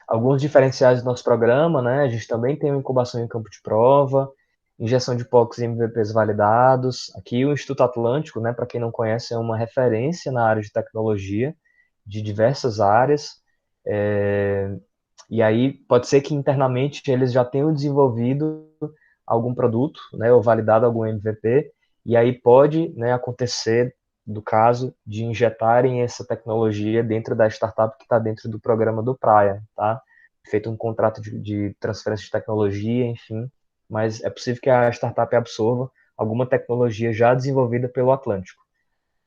Alguns diferenciais do nosso programa, né, a gente também tem uma incubação em campo de prova, injeção de POCs e MVPs validados. Aqui o Instituto Atlântico, né, para quem não conhece, é uma referência na área de tecnologia, de diversas áreas. E aí pode ser que internamente eles já tenham desenvolvido algum produto, né, ou validado algum MVP, e aí pode, né, acontecer do caso de injetarem essa tecnologia dentro da startup que está dentro do programa do Praia, tá? Feito um contrato de transferência de tecnologia, enfim, mas é possível que a startup absorva alguma tecnologia já desenvolvida pelo Atlântico.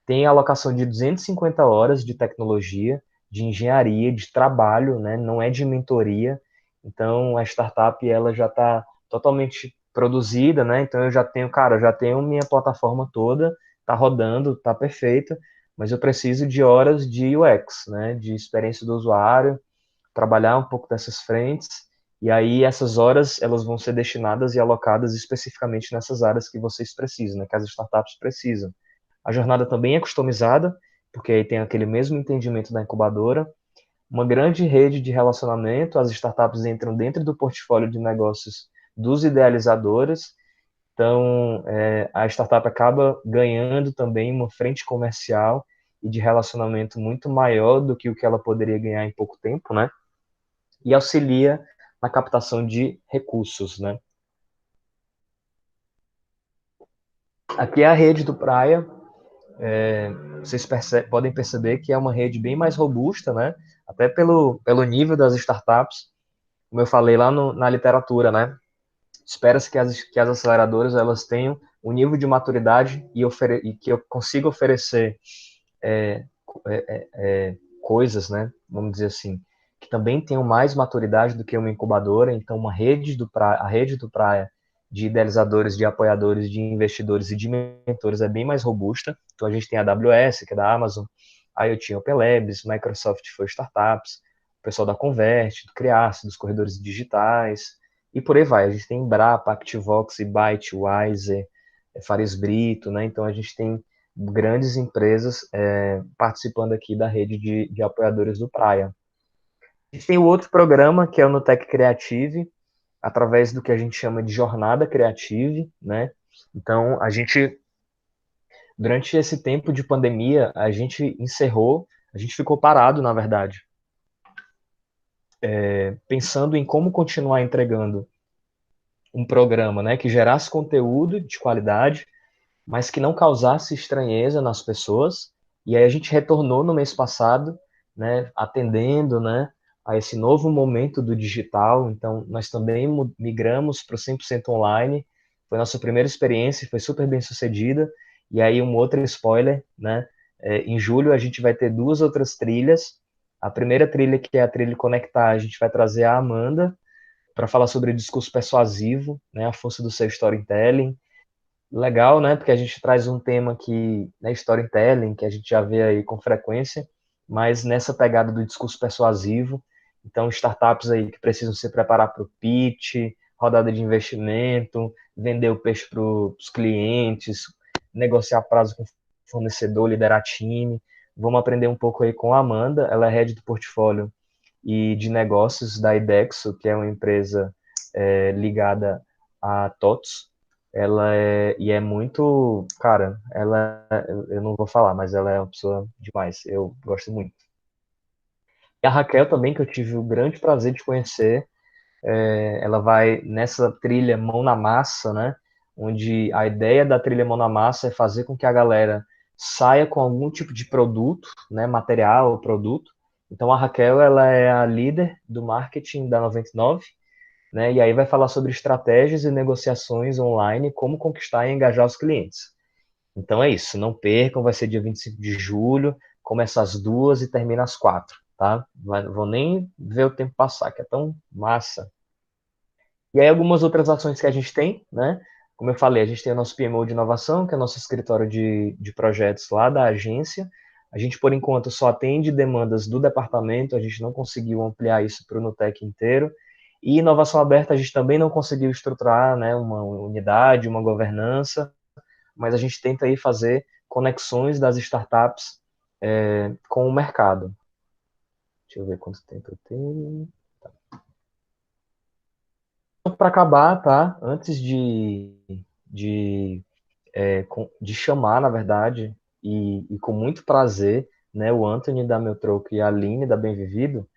Tem alocação de 250 horas de tecnologia, de engenharia, de trabalho, né? Não é de mentoria. Então, a startup ela já está totalmente produzida, né? Então, eu já tenho, cara, eu já tenho minha plataforma toda, está rodando, está perfeita, mas eu preciso de horas de UX, né? De experiência do usuário, trabalhar um pouco dessas frentes, e aí essas horas elas vão ser destinadas e alocadas especificamente nessas áreas que vocês precisam, né? Que as startups precisam. A jornada também é customizada, porque aí tem aquele mesmo entendimento da incubadora. Uma grande rede de relacionamento, as startups entram dentro do portfólio de negócios dos idealizadores, então a startup acaba ganhando também uma frente comercial e de relacionamento muito maior do que o que ela poderia ganhar em pouco tempo, né? E auxilia na captação de recursos, né? Aqui é a rede do Praia. Vocês podem perceber que é uma rede bem mais robusta, né? Até pelo nível das startups, como eu falei lá na literatura, né? Espera-se que as aceleradoras elas tenham um nível de maturidade e que eu consiga oferecer é, coisas, né? Vamos dizer assim, que também tenham mais maturidade do que uma incubadora. Então, a rede do Praia de idealizadores, de apoiadores, de investidores e de mentores é bem mais robusta. Então, a gente tem a AWS, que é da Amazon, IoT Open Labs, Microsoft for Startups, o pessoal da Convert, do Criace, dos corredores digitais, e por aí vai. A gente tem Embrapa, Activox, Byte, Wiser, Fares Brito, né? Então, a gente tem grandes empresas participando aqui da rede de apoiadores do Praia. A gente tem o outro programa, que é o Nutec Creative, através do que a gente chama de Jornada Creative, né? Então, durante esse tempo de pandemia, a gente ficou parado, na verdade, pensando em como continuar entregando um programa, né, que gerasse conteúdo de qualidade, mas que não causasse estranheza nas pessoas. E aí a gente retornou no mês passado, né, atendendo, né, a esse novo momento do digital. Então, nós também migramos para o 100% online. Foi a nossa primeira experiência, foi super bem sucedida. E aí, um outro spoiler, né, em julho a gente vai ter duas outras trilhas. A primeira trilha, que é a trilha Conectar, a gente vai trazer a Amanda para falar sobre discurso persuasivo, né, a força do seu storytelling. Legal, né? Porque a gente traz um tema que, né, storytelling, que a gente já vê aí com frequência, mas nessa pegada do discurso persuasivo. Então, startups aí que precisam se preparar para o pitch, rodada de investimento, vender o peixe para os clientes, negociar prazo com o fornecedor, liderar time. Vamos aprender um pouco aí com a Amanda, ela é head do portfólio e de negócios da Idexo, que é uma empresa ligada a TOTS. E é muito, cara, eu não vou falar, mas ela é uma pessoa demais, eu gosto muito. E a Raquel também, que eu tive o grande prazer de conhecer, ela vai nessa trilha Mão na Massa, né, onde a ideia da trilha Mão na Massa é fazer com que a galera saia com algum tipo de produto, né, material ou produto. Então a Raquel, ela é a líder do marketing da 99, né? E aí vai falar sobre estratégias e negociações online, como conquistar e engajar os clientes. Então é isso, não percam, vai ser dia 25 de julho, começa às 2 e termina às 4, tá? Vou nem ver o tempo passar, que é tão massa. E aí algumas outras ações que a gente tem, né? Como eu falei, a gente tem o nosso PMO de inovação, que é o nosso escritório de projetos lá da agência. A gente, por enquanto, só atende demandas do departamento, a gente não conseguiu ampliar isso para o Nutec inteiro. E inovação aberta, a gente também não conseguiu estruturar, né, uma unidade, uma governança, mas a gente tenta aí fazer conexões das startups com o mercado. Deixa eu ver quanto tempo eu tenho. Para acabar, tá? Antes de, de chamar, na verdade, e com muito prazer, né, o Anthony da Meu Troco e a Aline da Bem Vivido,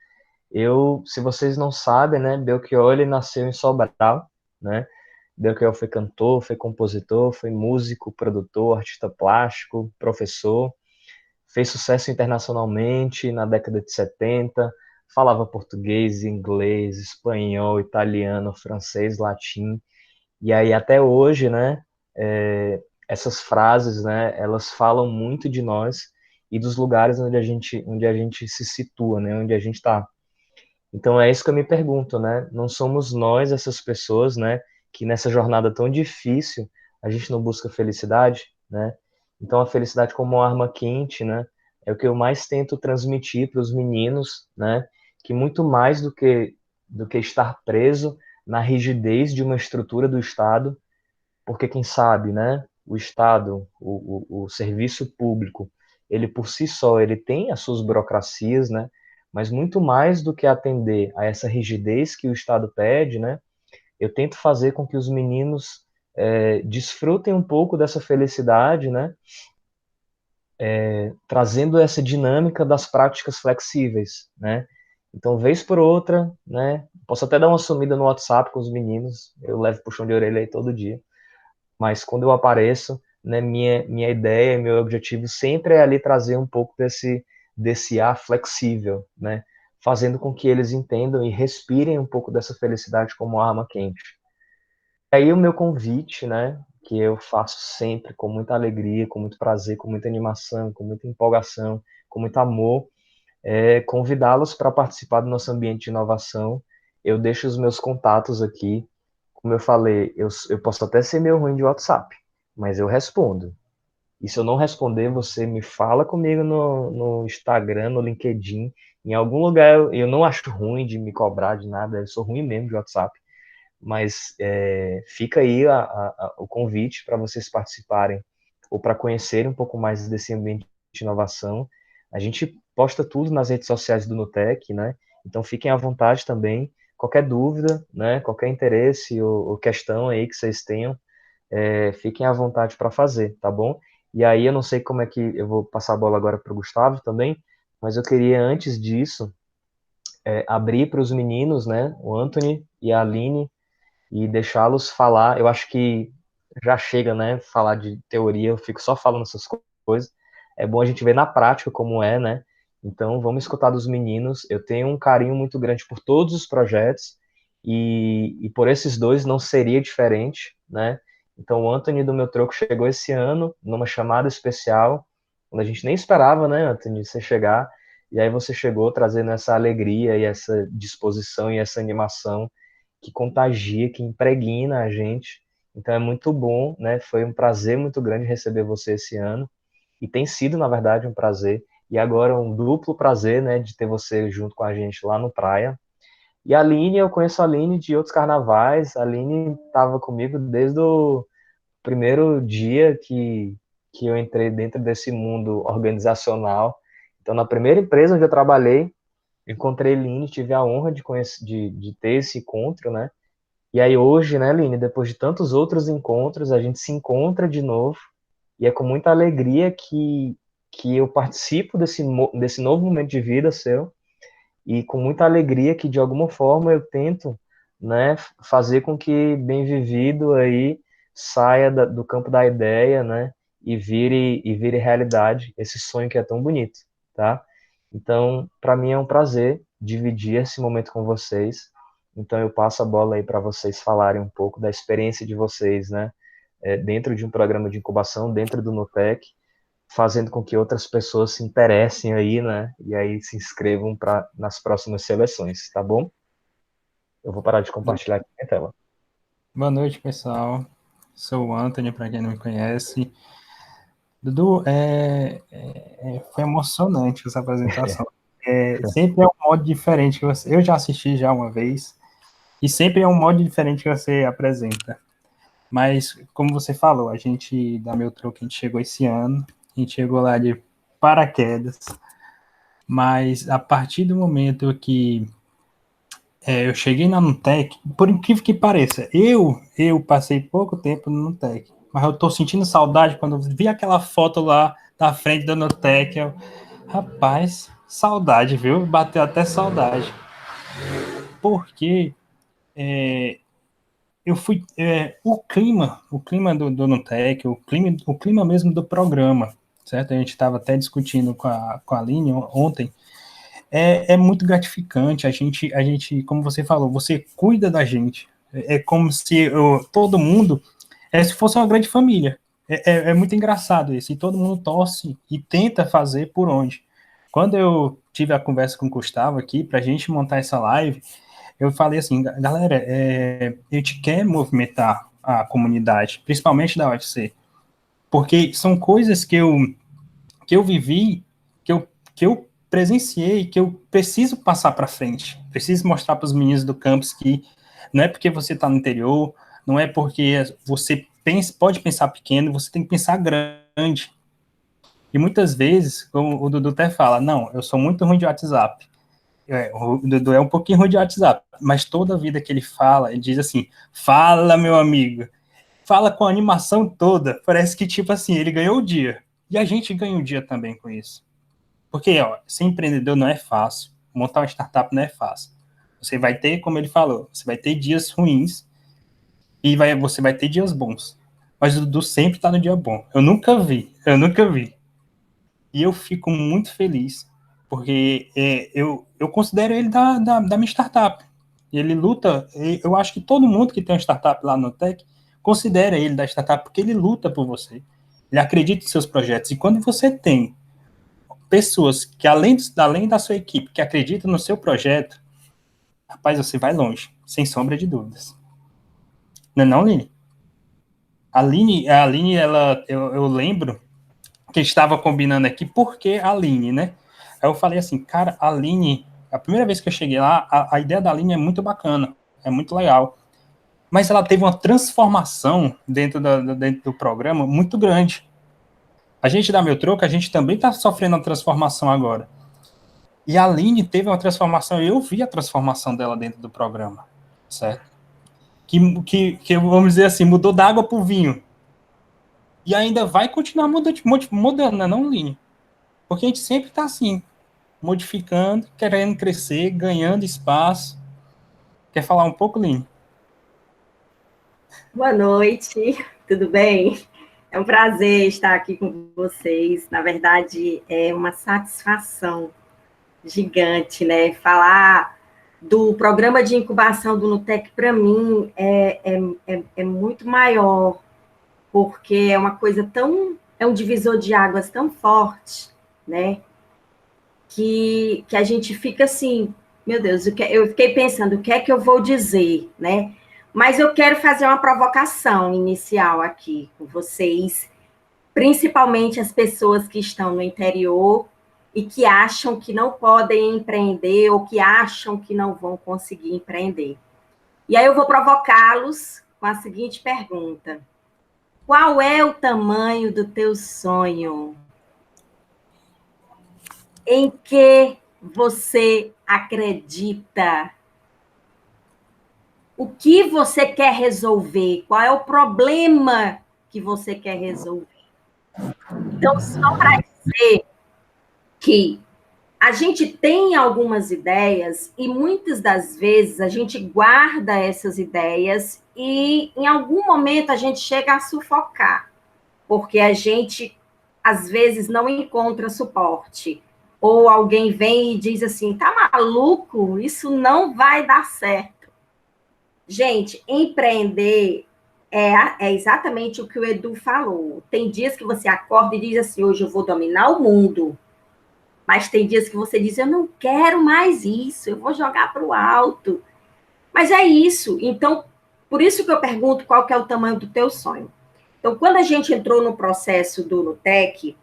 se vocês não sabem, né, Belchior, ele nasceu em Sobral, né? Belchior foi cantor, foi compositor, foi músico, produtor, artista plástico, professor, fez sucesso internacionalmente na década de 70, falava português, inglês, espanhol, italiano, francês, latim, e aí até hoje, né, essas frases, né, elas falam muito de nós e dos lugares onde a gente se situa, né, onde a gente está. Então é isso que eu me pergunto, né? Não somos nós essas pessoas, né, que nessa jornada tão difícil a gente não busca felicidade, né? Então a felicidade como uma arma quente, né, é o que eu mais tento transmitir para os meninos, né? Que muito mais do que estar preso na rigidez de uma estrutura do Estado, porque quem sabe, né? O Estado, o serviço público, ele por si só, ele tem as suas burocracias, né? Mas muito mais do que atender a essa rigidez que o Estado pede, né? Eu tento fazer com que os meninos desfrutem um pouco dessa felicidade, né? Trazendo essa dinâmica das práticas flexíveis, né? Então, vez por outra, né? Posso até dar uma sumida no WhatsApp com os meninos, eu levo puxão de orelha aí todo dia, mas quando eu apareço, né, minha ideia, meu objetivo sempre é ali trazer um pouco desse ar flexível, né, fazendo com que eles entendam e respirem um pouco dessa felicidade como arma quente. Aí o meu convite, né, que eu faço sempre com muita alegria, com muito prazer, com muita animação, com muita empolgação, com muito amor, é convidá-los para participar do nosso ambiente de inovação. Eu deixo os meus contatos aqui. Como eu falei, eu posso até ser meio ruim de WhatsApp, mas eu respondo. E se eu não responder, você me fala comigo no Instagram, no LinkedIn, em algum lugar. Eu não acho ruim de me cobrar de nada, eu sou ruim mesmo de WhatsApp, mas fica aí o convite para vocês participarem ou para conhecerem um pouco mais desse ambiente de inovação. A gente posta tudo nas redes sociais do Nutec, né? Então fiquem à vontade também. Qualquer dúvida, né? Qualquer interesse ou questão aí que vocês tenham, fiquem à vontade para fazer, tá bom? E aí eu não sei como é que eu vou passar a bola agora para o Gustavo também, mas eu queria antes disso abrir para os meninos, né? O Anthony e a Aline e deixá-los falar. Eu acho que já chega, né? Falar de teoria, eu fico só falando essas coisas. É bom a gente ver na prática como é, né? Então, vamos escutar dos meninos. Eu tenho um carinho muito grande por todos os projetos e por esses dois não seria diferente, né? Então, o Anthony do Meu Troco chegou esse ano numa chamada especial, quando a gente nem esperava, né, Anthony, você chegar. E aí você chegou trazendo essa alegria e essa disposição e essa animação que contagia, que impregna a gente. Então é muito bom, né? Foi um prazer muito grande receber você esse ano. E tem sido, na verdade, um prazer. E agora um duplo prazer, né, de ter você junto com a gente lá no Praia. E a Aline, eu conheço a Aline de outros carnavais. A Aline estava comigo desde o primeiro dia que eu entrei dentro desse mundo organizacional. Então, na primeira empresa onde eu trabalhei, encontrei Aline, tive a honra de ter esse encontro, né? E aí hoje, né, Aline, depois de tantos outros encontros, a gente se encontra de novo e é com muita alegria que eu participo desse novo momento de vida seu e com muita alegria que, de alguma forma, eu tento, né, fazer com que Bem Vivido aí saia do campo da ideia, né, e vire realidade esse sonho que é tão bonito, tá? Então, para mim é um prazer dividir esse momento com vocês. Então, eu passo a bola aí para vocês falarem um pouco da experiência de vocês, né, dentro de um programa de incubação, dentro do Nutec, fazendo com que outras pessoas se interessem aí, né? E aí se inscrevam nas próximas seleções, tá bom? Eu vou parar de compartilhar aqui minha tela. Boa noite, pessoal. Sou o Anthony, para quem não me conhece. Dudu, foi emocionante essa apresentação. Sempre é um modo diferente que você... Eu já assisti já uma vez, e sempre é um modo diferente que você apresenta. Mas, como você falou, a gente, da Meu Troco, a gente chegou esse ano, a gente chegou lá de paraquedas, mas a partir do momento que eu cheguei na Nutec, por incrível que pareça, eu passei pouco tempo no Nutec, mas eu tô sentindo saudade quando eu vi aquela foto lá da frente da Nutec. Rapaz, saudade, viu? Bateu até saudade. Porque eu fui. O clima do Nutec, o clima mesmo do programa, certo? A gente estava até discutindo com a Aline ontem. É muito gratificante. A gente, como você falou, você cuida da gente. É como se todo mundo é se fosse uma grande família. É muito engraçado isso, e todo mundo torce e tenta fazer por onde. Quando eu tive a conversa com o Gustavo aqui, para a gente montar essa live, eu falei assim, galera, a gente quer movimentar a comunidade, principalmente da UFC, porque são coisas que eu vivi, que eu presenciei, que eu preciso passar para frente, preciso mostrar para os meninos do campus que não é porque você está no interior, não é porque você pode pensar pequeno, você tem que pensar grande. E muitas vezes, como o Dudu até fala, não, eu sou muito ruim de WhatsApp. O Dudu é um pouquinho ruim de WhatsApp, mas toda a vida que ele fala, ele diz assim, fala, meu amigo, fala com a animação toda, parece que, tipo assim, ele ganhou o dia. E a gente ganha o dia também com isso. Porque, ó, ser empreendedor não é fácil, montar uma startup não é fácil. Você vai ter, como ele falou, você vai ter dias ruins e você vai ter dias bons. Mas o Dudu sempre tá no dia bom. Eu nunca vi. E eu fico muito feliz, porque eu considero ele da minha startup. Ele luta, eu acho que todo mundo que tem uma startup lá no Tech considera ele da startup, porque ele luta por você. Ele acredita em seus projetos. E quando você tem pessoas que, além da sua equipe, que acreditam no seu projeto, rapaz, você vai longe, sem sombra de dúvidas. Não é não, Aline? A Aline, eu lembro que estava combinando aqui, porque a Aline, né? Aí eu falei assim, cara, a Aline, a primeira vez que eu cheguei lá, a ideia da Aline é muito bacana, é muito legal. Mas ela teve uma transformação dentro do programa muito grande. A gente da Meu Troco, a gente também está sofrendo uma transformação agora. E a Aline teve uma transformação, eu vi a transformação dela dentro do programa, certo? Que vamos dizer assim, mudou da água para o vinho. E ainda vai continuar mudando, né, não, Aline? Porque a gente sempre está assim, modificando, querendo crescer, ganhando espaço. Quer falar um pouco, Aline? Boa noite, tudo bem? É um prazer estar aqui com vocês. Na verdade, é uma satisfação gigante, né? Falar do programa de incubação do Nutec, para mim, é muito maior, porque é uma coisa é um divisor de águas tão forte, né? Que a gente fica assim, meu Deus, eu fiquei pensando, o que é que eu vou dizer, né? Mas eu quero fazer uma provocação inicial aqui com vocês, principalmente as pessoas que estão no interior e que acham que não podem empreender ou que acham que não vão conseguir empreender. E aí eu vou provocá-los com a seguinte pergunta: qual é o tamanho do teu sonho? Em que você acredita? O que você quer resolver? Qual é o problema que você quer resolver? Então, só para dizer que a gente tem algumas ideias e muitas das vezes a gente guarda essas ideias e em algum momento a gente chega a sufocar, porque a gente às vezes não encontra suporte. Ou alguém vem e diz assim, tá maluco? Isso não vai dar certo. Gente, empreender é exatamente o que o Edu falou. Tem dias que você acorda e diz assim, hoje eu vou dominar o mundo. Mas tem dias que você diz, eu não quero mais isso, eu vou jogar para o alto. Mas é isso. Então, por isso que eu pergunto qual que é o tamanho do teu sonho. Então, quando a gente entrou no processo do Nutec,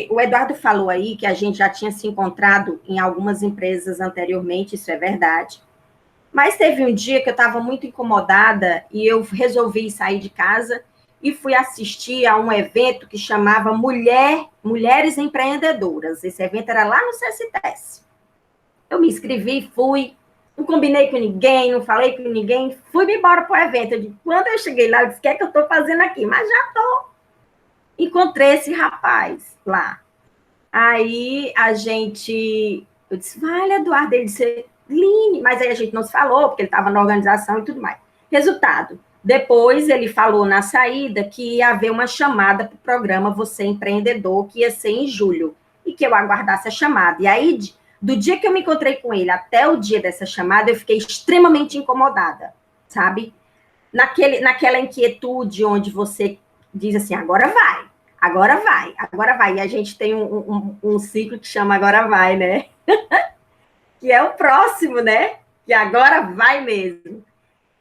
o Eduardo falou aí que a gente já tinha se encontrado em algumas empresas anteriormente, isso é verdade. Mas teve um dia que eu estava muito incomodada e eu resolvi sair de casa e fui assistir a um evento que chamava Mulheres Empreendedoras. Esse evento era lá no CSTS. Eu me inscrevi, fui, não combinei com ninguém, não falei com ninguém, fui-me embora para o evento. Quando eu cheguei lá, eu disse, o que é que eu estou fazendo aqui? Mas já estou. Encontrei esse rapaz lá. Aí eu disse, vale, Eduardo, ele disse, Line, mas aí a gente não se falou, porque ele estava na organização e tudo mais. Resultado, depois ele falou na saída que ia haver uma chamada para o programa Você Empreendedor, que ia ser em julho, e que eu aguardasse a chamada. E aí, do dia que eu me encontrei com ele até o dia dessa chamada, eu fiquei extremamente incomodada, sabe? naquela inquietude onde você diz assim, agora vai, agora vai, agora vai. E a gente tem um ciclo que chama agora vai, né? Que é o próximo, né? Que agora vai mesmo.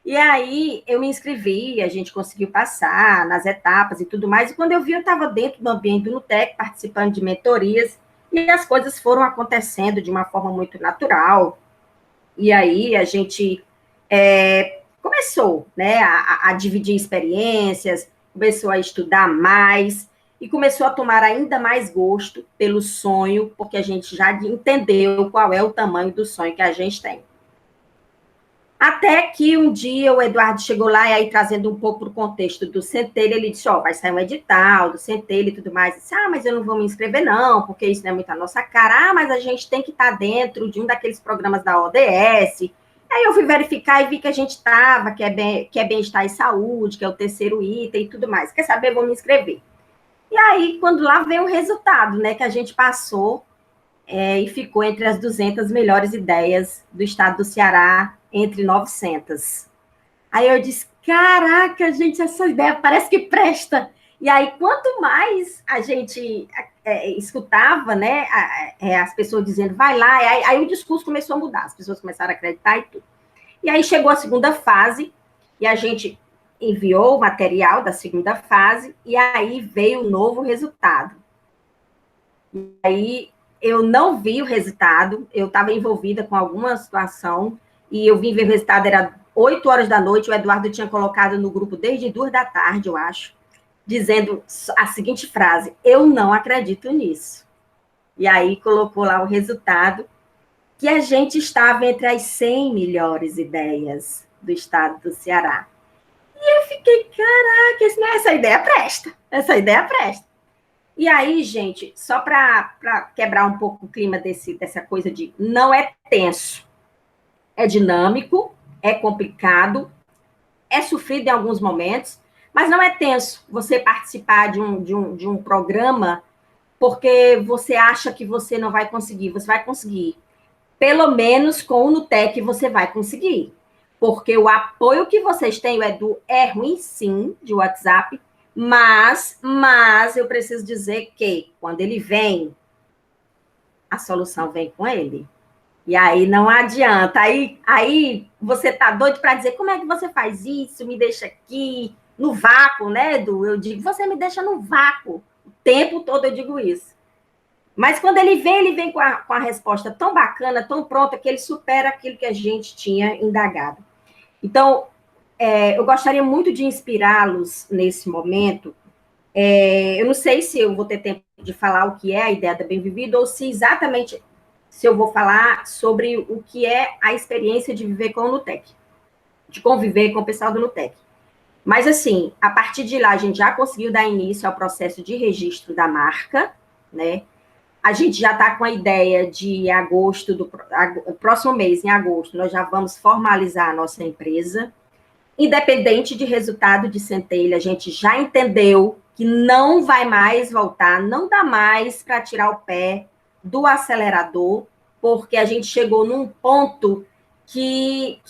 E aí eu me inscrevi, a gente conseguiu passar nas etapas e tudo mais. E quando eu vi, eu estava dentro do ambiente do Nutec, participando de mentorias, e as coisas foram acontecendo de uma forma muito natural. E aí a gente começou, né, a dividir experiências, começou a estudar mais e começou a tomar ainda mais gosto pelo sonho, porque a gente já entendeu qual é o tamanho do sonho que a gente tem. Até que um dia o Eduardo chegou lá, e aí trazendo um pouco para o contexto do Centelha, ele disse, vai sair um edital do Centelha e tudo mais. Eu disse, mas eu não vou me inscrever não, porque isso não é muito a nossa cara. Mas a gente tem que estar dentro de um daqueles programas da ODS. Aí eu fui verificar e vi que a gente estava, que é bem-estar e saúde, que é o terceiro item e tudo mais. Quer saber? Vou me inscrever. E aí, quando lá vem o resultado, né, que a gente passou e ficou entre as 200 melhores ideias do estado do Ceará, entre 900. Aí eu disse, caraca, gente, essa ideia parece que presta. E aí, quanto mais a gente escutava, né, as pessoas dizendo, vai lá, aí o discurso começou a mudar, as pessoas começaram a acreditar e tudo. E aí chegou a segunda fase, e a gente enviou o material da segunda fase, e aí veio o novo resultado. E aí eu não vi o resultado, eu estava envolvida com alguma situação, e eu vim ver o resultado, era 8 horas da noite, o Eduardo tinha colocado no grupo desde 2 da tarde, eu acho, dizendo a seguinte frase, eu não acredito nisso. E aí colocou lá o resultado, que a gente estava entre as 100 melhores ideias do estado do Ceará. E eu fiquei, caraca, essa ideia presta, essa ideia presta. E aí, gente, só para quebrar um pouco o clima dessa coisa de não é tenso, é dinâmico, é complicado, é sofrido em alguns momentos, mas não é tenso você participar de um programa porque você acha que você não vai conseguir. Você vai conseguir. Pelo menos com o Nutec você vai conseguir. Porque o apoio que vocês têm, o Edu, é ruim sim, de WhatsApp, mas eu preciso dizer que quando ele vem, a solução vem com ele. E aí não adianta. Aí você tá doido para dizer como é que você faz isso, me deixa aqui no vácuo, né, Edu? Eu digo, você me deixa no vácuo. O tempo todo eu digo isso. Mas quando ele vem com a resposta tão bacana, tão pronta, que ele supera aquilo que a gente tinha indagado. Então, eu gostaria muito de inspirá-los nesse momento. Eu não sei se eu vou ter tempo de falar o que é a ideia da Bem Vivido, ou se exatamente se eu vou falar sobre o que é a experiência de viver com o Nutec, de conviver com o pessoal do Nutec. Mas, assim, a partir de lá, a gente já conseguiu dar início ao processo de registro da marca, né? A gente já está com a ideia de agosto, próximo mês, em agosto, nós já vamos formalizar a nossa empresa. Independente de resultado de Centelha, a gente já entendeu que não vai mais voltar, não dá mais para tirar o pé do acelerador, porque a gente chegou num ponto que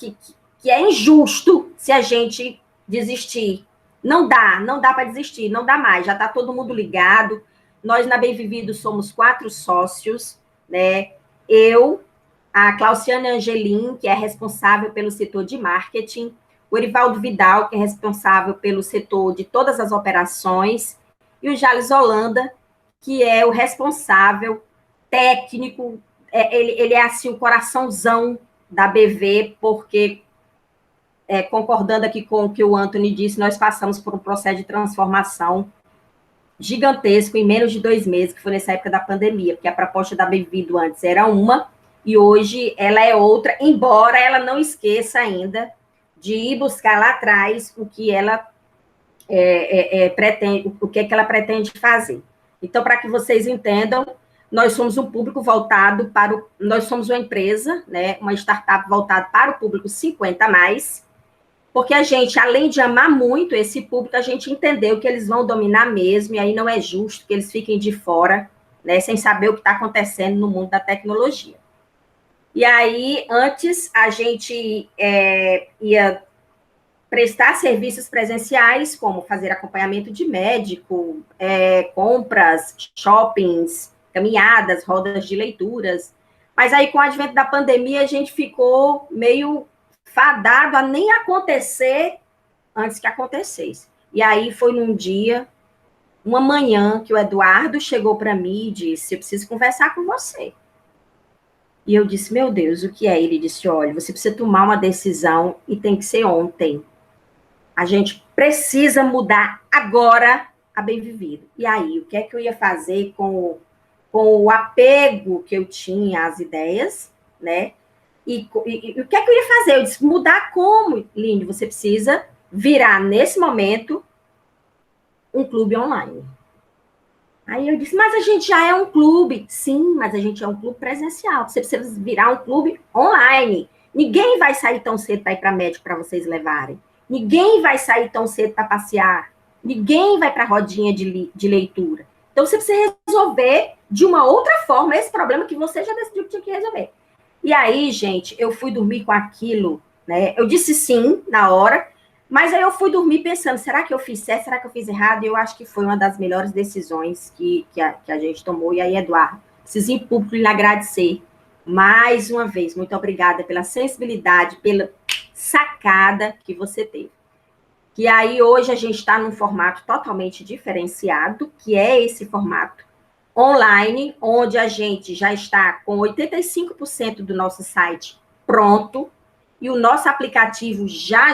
é injusto se a gente desistir. Não dá para desistir, não dá mais, já está todo mundo ligado. Nós, na Bem Vivido, somos 4 sócios, né? Eu, a Clauciane Angelim, que é responsável pelo setor de marketing, o Erivaldo Vidal, que é responsável pelo setor de todas as operações, e o Jales Holanda, que é o responsável técnico, ele é assim o coraçãozão da BV, porque, concordando aqui com o que o Anthony disse, nós passamos por um processo de transformação gigantesco em menos de 2 meses, que foi nessa época da pandemia, porque a proposta da Bem-vindo antes era uma, e hoje ela é outra, embora ela não esqueça ainda de ir buscar lá atrás o que ela pretende, o que ela pretende fazer. Então, para que vocês entendam, nós somos um público voltado nós somos uma empresa, né, uma startup voltada para o público 50+, porque a gente, além de amar muito esse público, a gente entendeu que eles vão dominar mesmo, e aí não é justo que eles fiquem de fora, né, sem saber o que está acontecendo no mundo da tecnologia. E aí, antes, a gente ia prestar serviços presenciais, como fazer acompanhamento de médico, compras, shoppings, caminhadas, rodas de leituras. Mas aí, com o advento da pandemia, a gente ficou meio fadado a nem acontecer antes que acontecesse. E aí foi num dia, uma manhã, que o Eduardo chegou para mim e disse: eu preciso conversar com você. E eu disse: meu Deus, o que é? Ele disse: olha, você precisa tomar uma decisão e tem que ser ontem. A gente precisa mudar agora a Bem Vivido. E aí, o que é que eu ia fazer com o apego que eu tinha às ideias, né? E o que é que eu ia fazer? Eu disse: mudar como, Linde? Você precisa virar, nesse momento, um clube online. Aí eu disse: mas a gente já é um clube. Sim, mas a gente é um clube presencial. Você precisa virar um clube online. Ninguém vai sair tão cedo para ir para médico para vocês levarem. Ninguém vai sair tão cedo para passear. Ninguém vai para a rodinha de leitura. Então, você precisa resolver de uma outra forma esse problema que você já decidiu que tinha que resolver. E aí, gente, eu fui dormir com aquilo, né? Eu disse sim na hora, mas aí eu fui dormir pensando: será que eu fiz certo? Será que eu fiz errado? E eu acho que foi uma das melhores decisões que a gente tomou. E aí, Eduardo, preciso em público lhe agradecer mais uma vez. Muito obrigada pela sensibilidade, pela sacada que você teve. Que aí hoje a gente está num formato totalmente diferenciado, que é esse formato online, onde a gente já está com 85% do nosso site pronto, e o nosso aplicativo já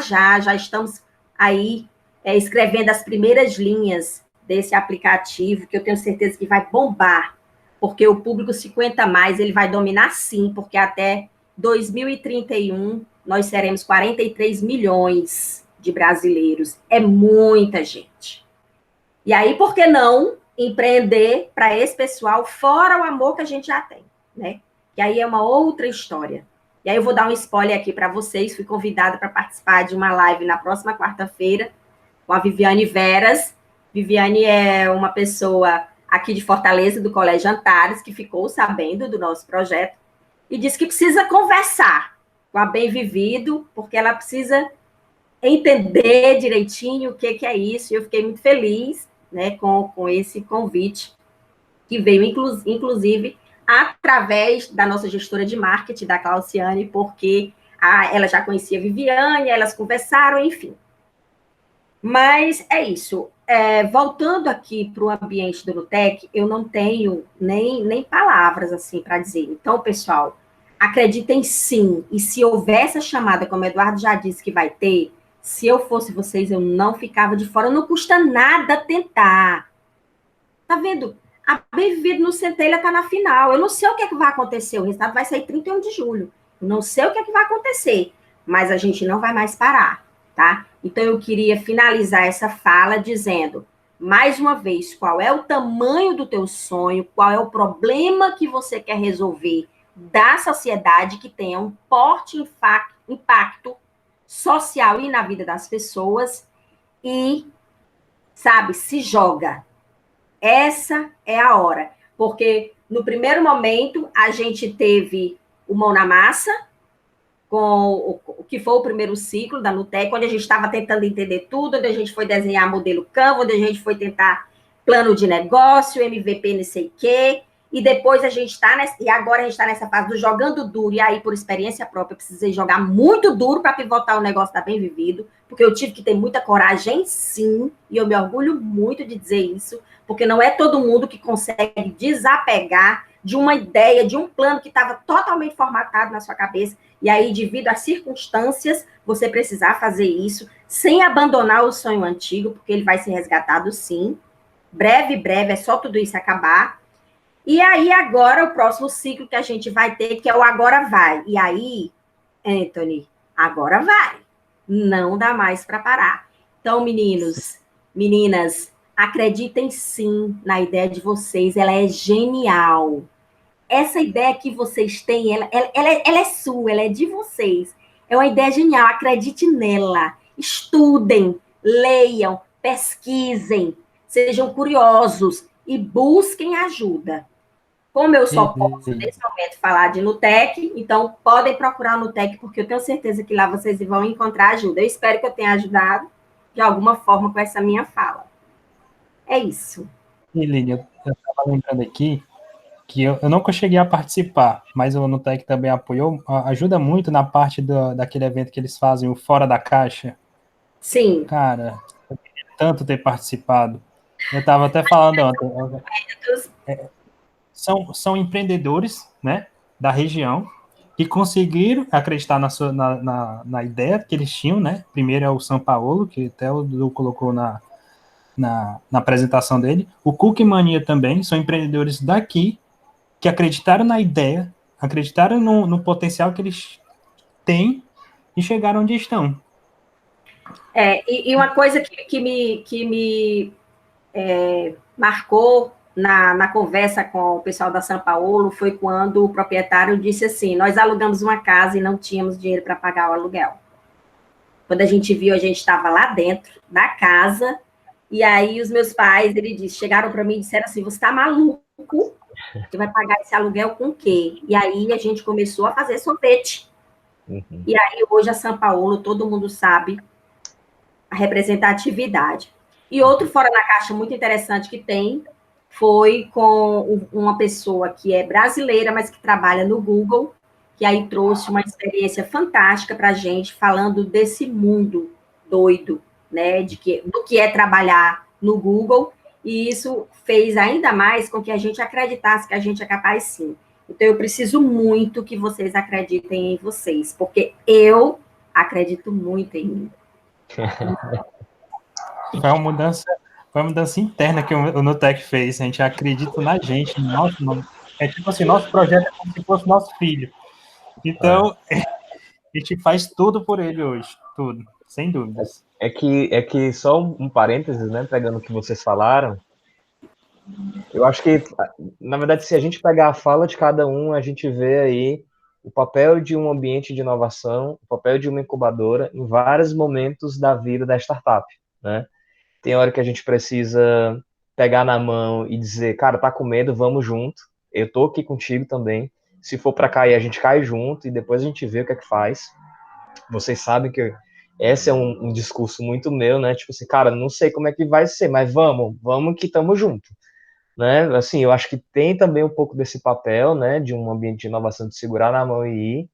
estamos aí escrevendo as primeiras linhas desse aplicativo, que eu tenho certeza que vai bombar, porque o público 50+, ele vai dominar sim, porque até 2031 nós seremos 43 milhões de brasileiros. É muita gente. E aí, por que não empreender para esse pessoal, fora o amor que a gente já tem, né? Que aí é uma outra história. E aí eu vou dar um spoiler aqui para vocês. Fui convidada para participar de uma live na próxima quarta-feira com a Viviane Veras. Viviane é uma pessoa aqui de Fortaleza, do Colégio Antares, que ficou sabendo do nosso projeto e disse que precisa conversar com a Bem Vivido, porque ela precisa entender direitinho o que é isso. E eu fiquei muito feliz, né, com esse convite, que veio, inclusive, através da nossa gestora de marketing, da Clauciane, porque ela já conhecia a Viviane, elas conversaram, enfim. Mas é isso. Voltando aqui para o ambiente do Nutec, eu não tenho nem palavras assim para dizer. Então, pessoal, acreditem sim. E se houver essa chamada, como o Eduardo já disse que vai ter, se eu fosse vocês, eu não ficava de fora. Não custa nada tentar. Tá vendo? A Bem Vivido no Centelha está na final. Eu não sei o que é que vai acontecer. O resultado vai sair 31 de julho. Eu não sei o que é que vai acontecer. Mas a gente não vai mais parar, tá? Então, eu queria finalizar essa fala dizendo, mais uma vez, qual é o tamanho do teu sonho, qual é o problema que você quer resolver da sociedade que tenha um forte impacto social e na vida das pessoas e, sabe, se joga. Essa é a hora. Porque, no primeiro momento, a gente teve o Mão na Massa, com o que foi o primeiro ciclo da Nutec, onde a gente estava tentando entender tudo, onde a gente foi desenhar modelo Canva, onde a gente foi tentar plano de negócio, MVP, não sei o quê, e depois a gente está e agora a gente está nessa fase do jogando duro, e aí, por experiência própria, eu precisei jogar muito duro para pivotar o negócio da Bem Vivido, porque eu tive que ter muita coragem, sim, e eu me orgulho muito de dizer isso, porque não é todo mundo que consegue desapegar de uma ideia, de um plano que estava totalmente formatado na sua cabeça, e aí, devido às circunstâncias, você precisar fazer isso, sem abandonar o sonho antigo, porque ele vai ser resgatado, sim. Breve, é só tudo isso acabar. E aí, agora, o próximo ciclo que a gente vai ter, que é o Agora Vai. E aí, Anthony, agora vai. Não dá mais para parar. Então, meninos, meninas, acreditem sim na ideia de vocês, ela é genial. Essa ideia que vocês têm, ela é sua, ela é de vocês. É uma ideia genial, acredite nela. Estudem, leiam, pesquisem, sejam curiosos e busquem ajuda. Como eu só posso, nesse momento, falar de Nutec, então podem procurar o Nutec, porque eu tenho certeza que lá vocês vão encontrar ajuda. Eu espero que eu tenha ajudado de alguma forma com essa minha fala. É isso. E, Lili, eu estava lembrando aqui que eu nunca cheguei a participar, mas o Nutec também apoiou, ajuda muito na parte daquele evento que eles fazem, o Fora da Caixa. Sim. Cara, eu queria tanto ter participado. Eu estava até falando ontem. São empreendedores, né, da região que conseguiram acreditar na ideia que eles tinham, né? Primeiro é o São Paulo, que até o Dudu colocou na apresentação dele. O Cookie Mania também são empreendedores daqui que acreditaram na ideia, acreditaram no potencial que eles têm e chegaram onde estão. E uma coisa que me marcou na conversa com o pessoal da São Paulo foi quando o proprietário disse assim: nós alugamos uma casa e não tínhamos dinheiro para pagar o aluguel. Quando a gente viu, a gente estava lá dentro da casa, e aí os meus pais, ele disse, chegaram para mim e disseram assim: você está maluco? Você vai pagar esse aluguel com o quê? E aí a gente começou a fazer sorvete. Uhum. E aí hoje a São Paulo, todo mundo sabe a representatividade. E outro fora da caixa muito interessante que tem foi com uma pessoa que é brasileira, mas que trabalha no Google, que aí trouxe uma experiência fantástica para a gente, falando desse mundo doido, né, do que é trabalhar no Google, e isso fez ainda mais com que a gente acreditasse que a gente é capaz sim. Então, eu preciso muito que vocês acreditem em vocês, porque eu acredito muito em mim. Foi uma mudança interna que o Nutec fez. A gente acredita na gente, no nosso nome. É tipo assim, nosso projeto é como se fosse nosso filho. Então, a gente faz tudo por ele hoje, tudo, sem dúvidas. É que só um parênteses, né, pegando o que vocês falaram, eu acho que, na verdade, se a gente pegar a fala de cada um, a gente vê aí o papel de um ambiente de inovação, o papel de uma incubadora em vários momentos da vida da startup, né? Tem hora que a gente precisa pegar na mão e dizer, cara, tá com medo, vamos junto, eu tô aqui contigo também, se for para cair, a gente cai junto e depois a gente vê o que é que faz. Vocês sabem que esse é um discurso muito meu, né? Tipo assim, cara, não sei como é que vai ser, mas vamos que estamos juntos, né? Assim, eu acho que tem também um pouco desse papel, né, de um ambiente de inovação, de segurar na mão e ir.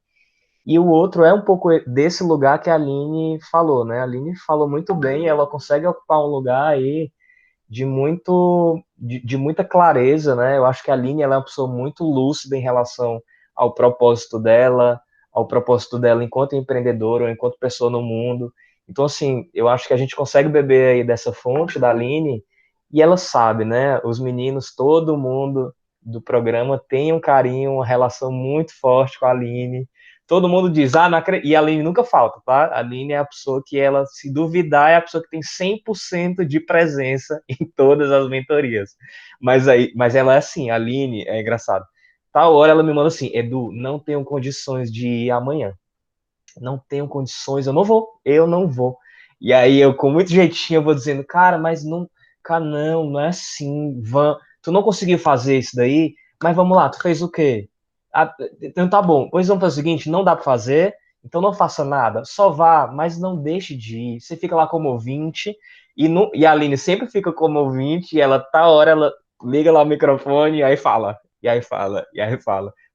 E o outro é um pouco desse lugar que a Aline falou, né? A Aline falou muito bem, ela consegue ocupar um lugar aí de muita clareza, né? Eu acho que a Aline, ela é uma pessoa muito lúcida em relação ao propósito dela enquanto empreendedora ou enquanto pessoa no mundo. Então, assim, eu acho que a gente consegue beber aí dessa fonte da Aline e ela sabe, né? Os meninos, todo mundo do programa tem um carinho, uma relação muito forte com a Aline. Todo mundo diz, não acredito. E a Aline nunca falta, tá? A Aline é a pessoa que ela, se duvidar, é a pessoa que tem 100% de presença em todas as mentorias. Mas ela é assim, a Aline, é engraçado. Tal hora ela me manda assim, Edu, não tenho condições de ir amanhã. Não tenho condições, eu não vou. E aí eu, com muito jeitinho, eu vou dizendo, cara, mas não, cara, não é assim, tu não conseguiu fazer isso daí, mas vamos lá, tu fez o quê? Então tá bom, pois vamos fazer o seguinte, não dá pra fazer, então não faça nada, só vá, mas não deixe de ir, você fica lá como ouvinte, e a Aline sempre fica como ouvinte, e ela, tá hora, ela liga lá o microfone, e aí fala,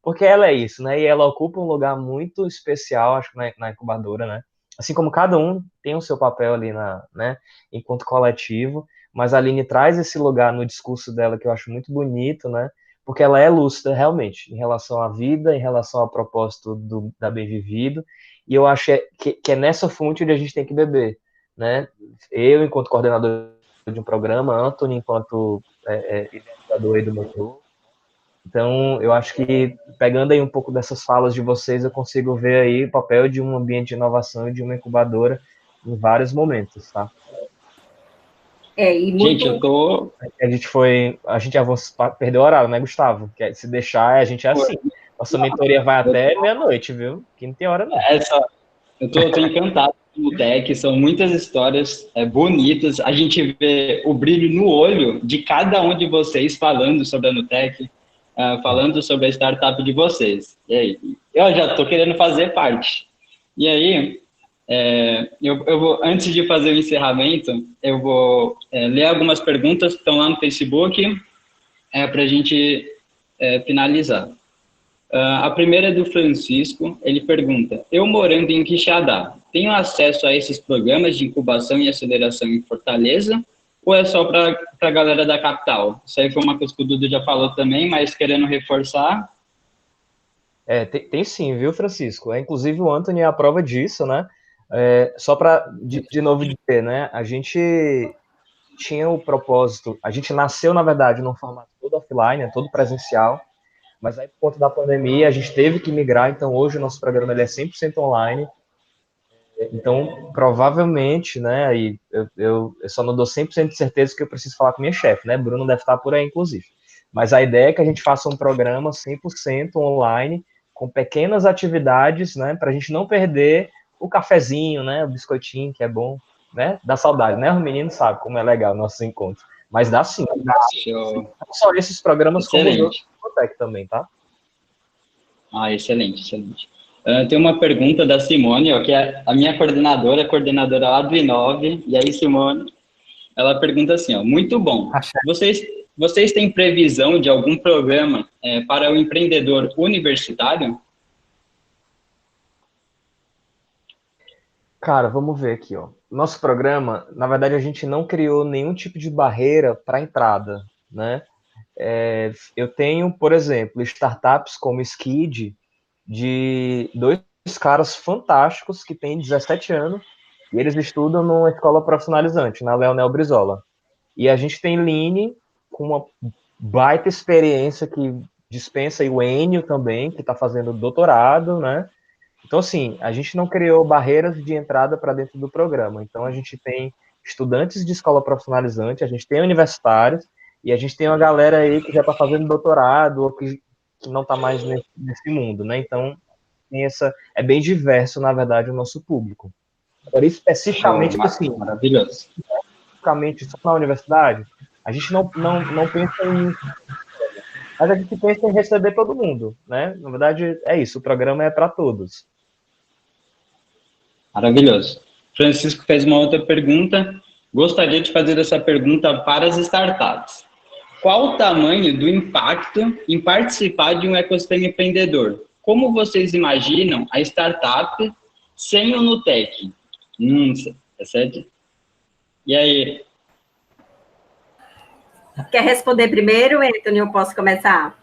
porque ela é isso, né, e ela ocupa um lugar muito especial, acho que na incubadora, né, assim como cada um tem o seu papel ali, né, enquanto coletivo, mas a Aline traz esse lugar no discurso dela que eu acho muito bonito, né, porque ela é lúcida, realmente, em relação à vida, em relação ao propósito da Bem Vivido, e eu acho que é nessa fonte onde a gente tem que beber, né? Eu, enquanto coordenador de um programa, Anthony, enquanto idealizador aí do meu. Então, eu acho que, pegando aí um pouco dessas falas de vocês, eu consigo ver aí o papel de um ambiente de inovação e de uma incubadora em vários momentos, tá? E muito... Gente, A gente perdeu o horário, né, Gustavo? Que se deixar, a gente é assim. Nossa mentoria vai até meia-noite, viu? Que não tem hora, não. Eu tô encantado com o Nutec, são muitas histórias bonitas. A gente vê o brilho no olho de cada um de vocês falando sobre a Nutec. falando sobre a startup de vocês. E aí, eu já estou querendo fazer parte. E aí, eu vou, antes de fazer o encerramento, eu vou ler algumas perguntas que estão lá no Facebook para a gente finalizar. A primeira é do Francisco, ele pergunta: eu morando em Quixadá, tenho acesso a esses programas de incubação e aceleração em Fortaleza, ou é só para a galera da capital? Isso aí foi uma coisa que o Dudu já falou também, mas querendo reforçar. Tem sim, viu, Francisco? Inclusive o Anthony é a prova disso, né? Só para, de novo, dizer, né? A gente tinha o propósito, a gente nasceu, na verdade, num formato todo offline, todo presencial, mas aí, por conta da pandemia, a gente teve que migrar, então hoje o nosso programa ele é 100% online. Então, provavelmente, né, e eu só não dou 100% de certeza que eu preciso falar com minha chefe, né? Bruno deve estar por aí, inclusive. Mas a ideia é que a gente faça um programa 100% online, com pequenas atividades, né, para a gente não perder o cafezinho, né, o biscoitinho, que é bom, né? Dá saudade, né? O menino sabe como é legal nossos encontros. Mas dá sim. Show. Não só esses programas, Excelente. como os outros do Botec também, tá? Excelente, excelente. Tem uma pergunta da Simone, ó, que é a minha coordenadora lá do I9, e aí, Simone, ela pergunta assim, ó, muito bom, vocês têm previsão de algum programa para o empreendedor universitário? Cara, vamos ver aqui, ó. Nosso programa, na verdade, a gente não criou nenhum tipo de barreira para entrada, né? Eu tenho, por exemplo, startups como Skid, de dois caras fantásticos que têm 17 anos e eles estudam numa escola profissionalizante, na Leonel Brizola. E a gente tem Line, com uma baita experiência que dispensa, e o Enio também, que está fazendo doutorado, né? Então, assim, a gente não criou barreiras de entrada para dentro do programa. Então, a gente tem estudantes de escola profissionalizante, a gente tem universitários, e a gente tem uma galera aí que já está fazendo doutorado, ou que não está mais nesse mundo, né? Então, é bem diverso, na verdade, o nosso público. Agora, especificamente, assim, maravilhoso. Especificamente só na universidade, a gente não pensa em... Mas a gente pensa em receber todo mundo, né? Na verdade, é isso, o programa é para todos. Maravilhoso. Francisco fez uma outra pergunta. Gostaria de fazer essa pergunta para as startups. Qual o tamanho do impacto em participar de um ecossistema empreendedor? Como vocês imaginam a startup sem o Nutec? É certo? E aí? Quer responder primeiro, Anthony? Eu posso começar?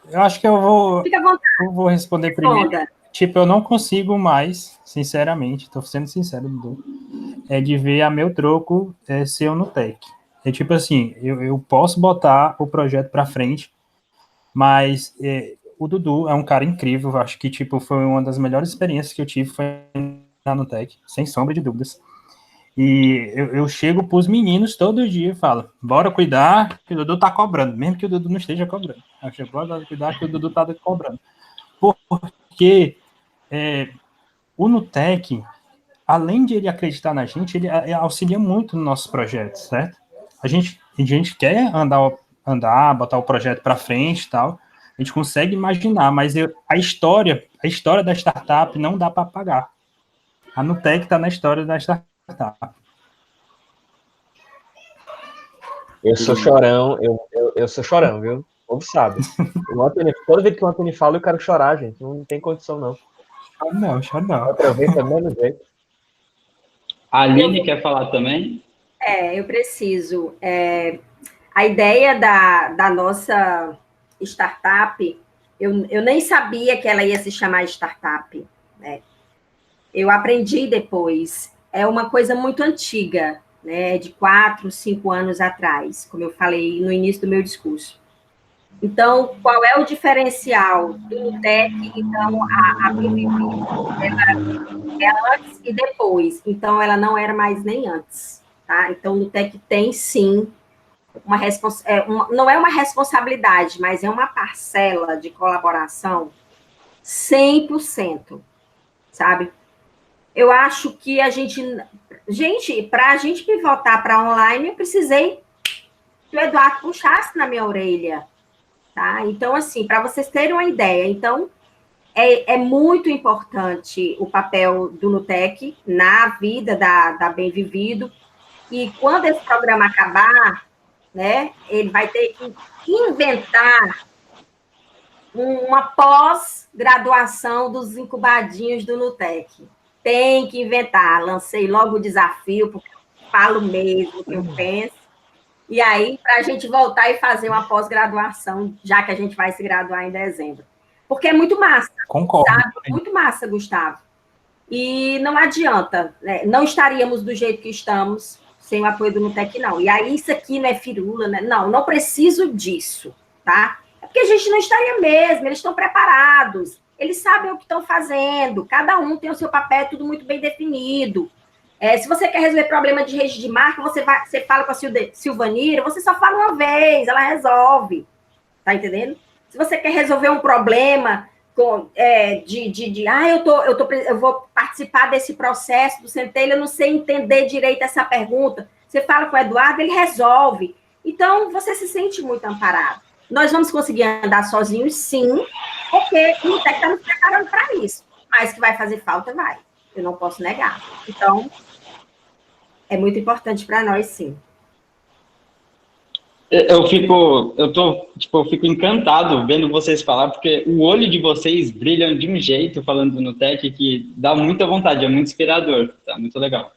Eu acho que eu vou, Fica à vontade. eu vou responder primeiro. Tipo, eu não consigo mais, sinceramente, tô sendo sincero, Dudu, de ver a meu troco ser o Nutec. É tipo assim, eu posso botar o projeto para frente, mas o Dudu é um cara incrível, eu acho que tipo, foi uma das melhores experiências que eu tive foi na Nutec, sem sombra de dúvidas. E eu chego pros meninos todo dia e falo, bora cuidar que o Dudu tá cobrando, mesmo que o Dudu não esteja cobrando. Eu chego, bora cuidar que o Dudu tá cobrando. Porque o Nutec, além de ele acreditar na gente, ele auxilia muito nos nossos projetos, certo? A gente quer andar, botar o projeto para frente e tal, a gente consegue imaginar, mas a história da startup não dá para apagar. A Nutec está na história da startup. Eu sou chorão, eu sou chorão, viu? O povo sabe. Toda vez que o Anthony fala, eu quero chorar, gente. Não tem condição, não. Chora não. Outra vez, do mesmo jeito. A Aline quer falar também? Eu preciso. A ideia da nossa startup, eu nem sabia que ela ia se chamar startup, né? Eu aprendi depois. É uma coisa muito antiga, né? De 4, 5 anos atrás, como eu falei no início do meu discurso. Então, qual é o diferencial do Nutec? Então, a BVP, ela antes e depois. Então, ela não era mais nem antes, tá? Então, o Nutec tem, sim, não é uma responsabilidade, mas é uma parcela de colaboração 100%, sabe? Eu acho que para a gente pivotar para online, eu precisei que o Eduardo puxasse na minha orelha. tá? Então, assim, para vocês terem uma ideia, então, é muito importante o papel do Nutec na vida da Bem Vivido, e quando esse programa acabar, né, ele vai ter que inventar uma pós-graduação dos incubadinhos do Nutec. Tem que inventar. Lancei logo o desafio, porque eu falo mesmo o que eu penso. E aí, para a gente voltar e fazer uma pós-graduação, já que a gente vai se graduar em dezembro. Porque é muito massa. Concordo. Sabe? Muito massa, Gustavo. E não adianta, né? Não estaríamos do jeito que estamos sem o apoio do Nutec, não. E aí, isso aqui não é firula, né? Não preciso disso, tá? É porque a gente não estaria mesmo, eles estão preparados, eles sabem o que estão fazendo, cada um tem o seu papel, é tudo muito bem definido. Se você quer resolver problema de rede de marca, você fala com a Silvanira, você só fala uma vez, ela resolve, tá entendendo? Se você quer resolver um problema eu vou participar desse processo do Centelha, eu não sei entender direito essa pergunta, você fala com o Eduardo, ele resolve. Então, você se sente muito amparado. Nós vamos conseguir andar sozinhos, sim, porque o Nutec está nos preparando para isso. Mas que vai fazer falta, vai. Eu não posso negar. Então, é muito importante para nós, sim. Eu fico encantado vendo vocês falar, porque o olho de vocês brilha de um jeito falando do Nutec que dá muita vontade, é muito inspirador, tá? Muito legal.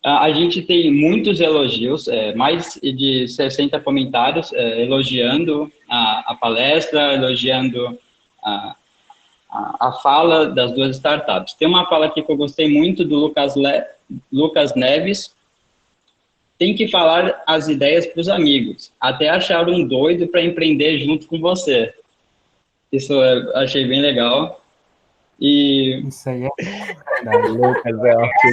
A gente tem muitos elogios, mais de 60 comentários elogiando a palestra, elogiando a fala das duas startups. Tem uma fala aqui que eu gostei muito do Lucas Neves. Tem que falar as ideias para os amigos, até achar um doido para empreender junto com você. Isso eu achei bem legal. E isso aí é verdade. Lucas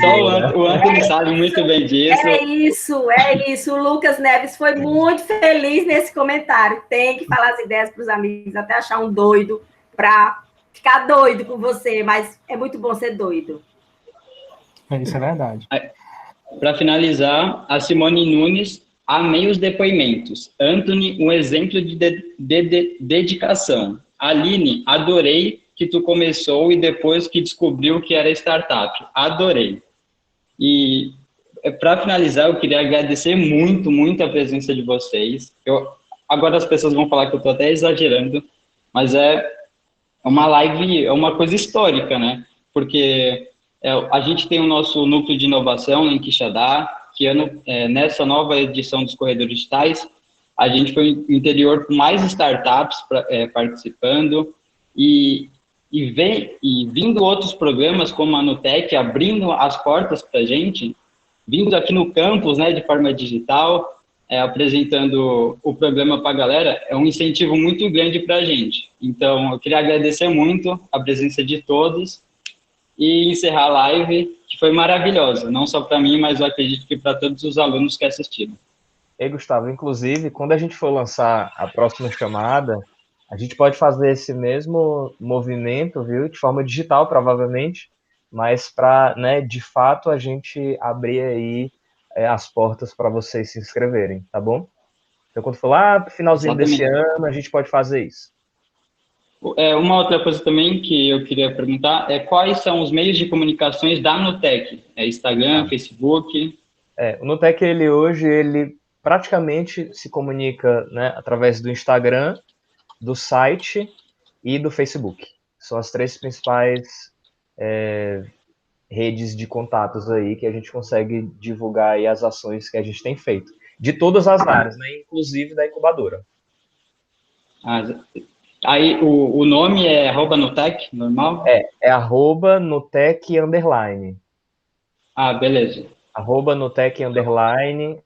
só o Anthony sabe muito bem disso. É isso. O Lucas Neves foi muito feliz nesse comentário. Tem que falar as ideias para os amigos, até achar um doido para ficar doido com você, mas é muito bom ser doido. Isso é verdade. Para finalizar, a Simone Nunes, amei os depoimentos. Anthony, um exemplo de dedicação. Aline, adorei que tu começou e depois que descobriu que era startup. Adorei. E para finalizar, eu queria agradecer muito, muito a presença de vocês. Agora as pessoas vão falar que eu estou até exagerando, mas é uma live, é uma coisa histórica, né? Porque a gente tem o nosso núcleo de inovação em Quixadá, que nessa nova edição dos Corredores Digitais, a gente foi no interior com mais startups participando e vindo outros programas como a Nutec, abrindo as portas para a gente, vindo aqui no campus, né, de forma digital, apresentando o programa para a galera, é um incentivo muito grande para a gente. Então, eu queria agradecer muito a presença de todos e encerrar a live, que foi maravilhosa, não só para mim, mas eu acredito que para todos os alunos que assistiram. Gustavo, inclusive, quando a gente for lançar a próxima chamada, a gente pode fazer esse mesmo movimento, viu, de forma digital, provavelmente, mas para, né, de fato, a gente abrir aí as portas para vocês se inscreverem, tá bom? Então, quando for lá pro finalzinho desse ano, a gente pode fazer isso. Uma outra coisa também que eu queria perguntar é quais são os meios de comunicações da Nutec? Instagram, Facebook? O Nutec, ele praticamente se comunica, né, através do Instagram, do site e do Facebook. São as três principais redes de contatos aí que a gente consegue divulgar aí as ações que a gente tem feito. De todas as áreas, né, inclusive da incubadora. Aí o nome é @Nutec, normal? É @Nutec _. Beleza. @Nutec _.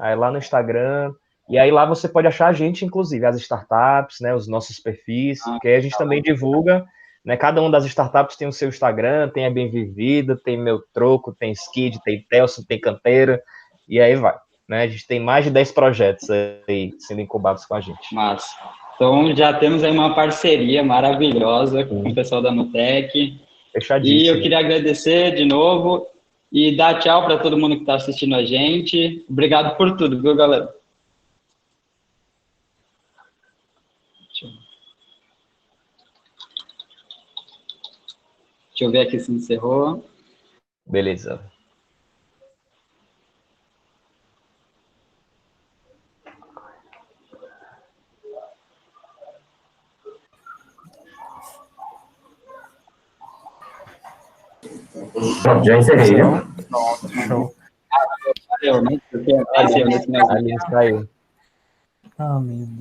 Aí lá no Instagram. E aí lá você pode achar a gente, inclusive, as startups, né, os nossos perfis, porque aí a gente também divulga, né, cada uma das startups tem o seu Instagram, tem a Bem Vivida, tem Meu Troco, tem Skid, tem Telson, tem Canteira, e aí vai. Né, a gente tem mais de 10 projetos aí sendo incubados com a gente. Massa. Então, já temos aí uma parceria maravilhosa com o pessoal da Nutec. Fechadíssimo. E eu queria agradecer de novo e dar tchau para todo mundo que está assistindo a gente. Obrigado por tudo, viu, galera? Deixa eu ver aqui se encerrou. Beleza. Pronto, já encerrei, viu? Pronto, show. Valeu, né? Porque apareceu nesse negócio. Ali saiu. Ah, meu Deus.